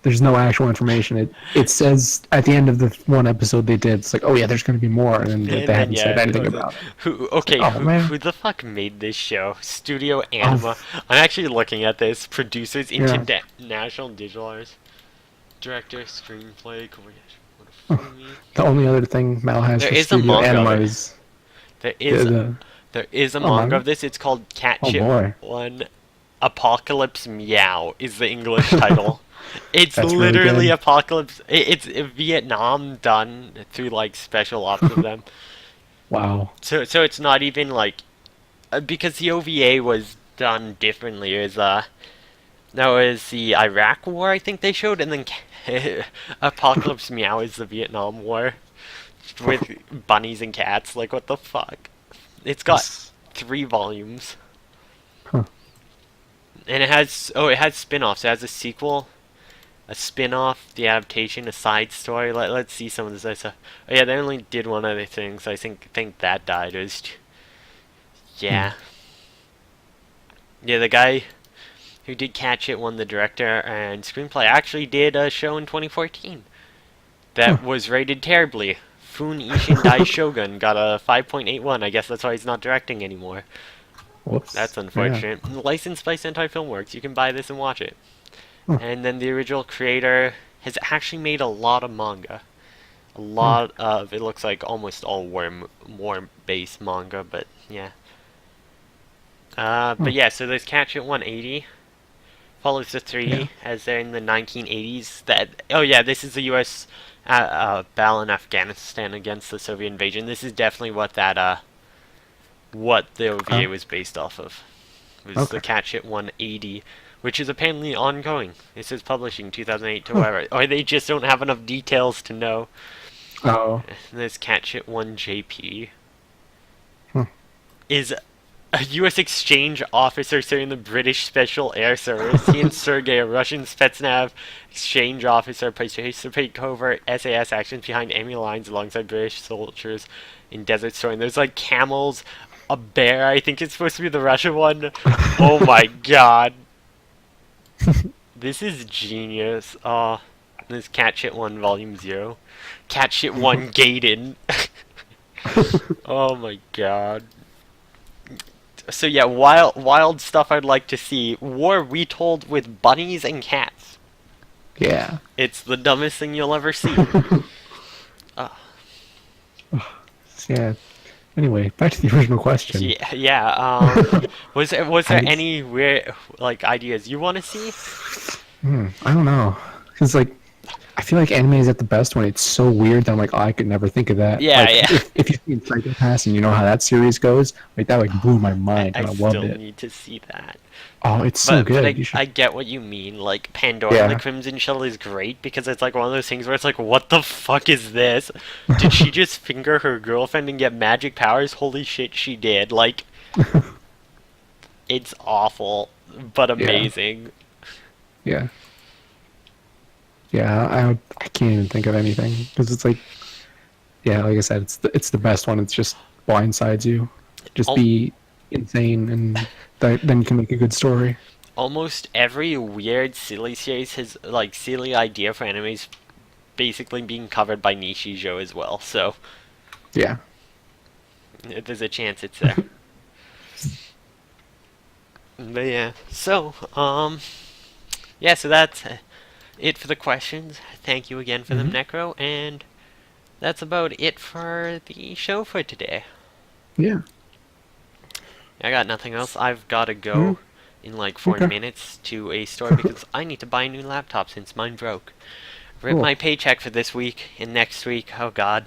there's no actual information. It says at the end of the one episode they did, it's like, oh yeah, there's going to be more, and they haven't said anything about it. Who the fuck made this show? Studio Anima. I'm actually looking at this. Producers, International Digital Arts. Director, screenplay, The only other thing Mal has for Studio Anima is... There is a manga of this. It's called Catship 1 Apocalypse Meow is the English title. It's literally really Apocalypse. It's Vietnam done through like special ops of them. Wow. So it's not even like because the OVA was done differently. It was that was the Iraq War I think they showed, and then Apocalypse Meow is the Vietnam War with bunnies and cats. Like what the fuck? It's got 3 volumes. Huh. And it has spin-offs. It has a sequel, a spin-off, the adaptation, a side story. Let's see some of this other stuff. Oh yeah, they only did one other thing, so I think that died. It was, yeah. Yeah, the guy who did Catch It won the director and screenplay. Actually did a show in 2014 that was rated terribly. Fun Ishin Dai Shogun got a 5.81. I guess that's why he's not directing anymore. Whoops. That's unfortunate. Yeah. Licensed by Sentai Filmworks. You can buy this and watch it. And then the original creator has actually made a lot of manga. A lot of, it looks like almost all war-based manga, but yeah. But yeah, so there's Catch It 180. Follows the 3 as they're in the 1980s. Oh yeah, this is the U.S. Battle in Afghanistan against the Soviet invasion. This is definitely what what the OVA was based off of. It was the Catch It 180, which is apparently ongoing. It says publishing 2008 to whatever. Or they just don't have enough details to know. Oh. There's Catch It 1 JP. Is a U.S. exchange officer serving the British Special Air Service. He and Sergei, a Russian Spetsnaz exchange officer, participate covert SAS actions behind enemy lines alongside British soldiers in Desert Storm. There's like camels, a bear, I think it's supposed to be the Russian one. Oh my god. This is genius. This Cat Shit 1 Volume 0. Cat Shit 1 Gaiden. Oh my god. So yeah, wild stuff I'd like to see. War retold with bunnies and cats. Yeah. It's the dumbest thing you'll ever see. Yeah. Anyway, back to the original question. Yeah. Was there I- any weird like ideas you want to see? I don't know. Because, like, I feel like anime is at the best when it's so weird that I'm like, oh, I could never think of that. Yeah, like, yeah. If you've seen Psycho-Pass and you know how that series goes, like, that, like, blew my mind, I and I loved still it. need to see that. Oh, it's so But good. I, You should... I get what you mean. Like Pandora and the Yeah. Crimson Shell is great because it's like one of those things where it's like, what the fuck is this? Did she just finger her girlfriend and get magic powers? Holy shit, she did. Like, it's awful, but amazing. Yeah. Yeah, I can't even think of anything. Because it's like, yeah, like I said, it's the best one. It's just blindsides you. Just Oh. be insane, and then you can make a good story. Almost every weird, silly series has, like, silly idea for animes basically being covered by Nishijo as well, so Yeah. there's a chance it's there. But yeah, so, yeah, so that's it for the questions. Thank you again for them, Necro, and that's about it for the show for today. Yeah. I got nothing else. I've got to go in like 4 Okay. minutes to a store because I need to buy a new laptop since mine broke. Rip Cool. my paycheck for this week and next week. Oh god.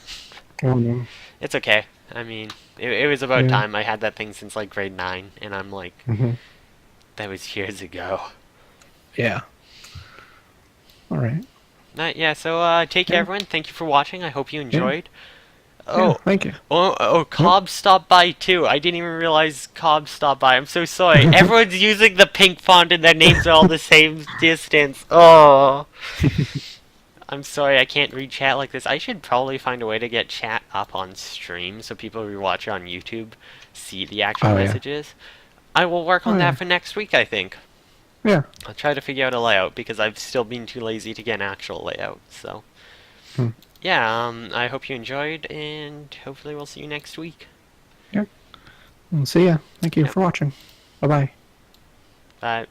Oh, no. It's okay. I mean, it was about Yeah. time. I had that thing since like grade 9, and I'm like, hmm that was years ago. Yeah. All right. Yeah, so take care, Yeah. everyone. Thank you for watching. I hope you enjoyed. Oh, Yeah, thank you. Cobb stopped by too. I didn't even realize Cobb stopped by. I'm so sorry. Everyone's using the pink font and their names are all the same distance. Oh. I'm sorry I can't read chat like this. I should probably find a way to get chat up on stream so people who watch it on YouTube see the actual Oh, yeah. messages. I will work on Oh, that yeah. for next week, I think. Yeah. I'll try to figure out a layout because I've still been too lazy to get an actual layout. So, Hmm. yeah, I hope you enjoyed, and hopefully we'll see you next week. We'll see ya. Thank you Yeah. for watching. Bye-bye. Bye.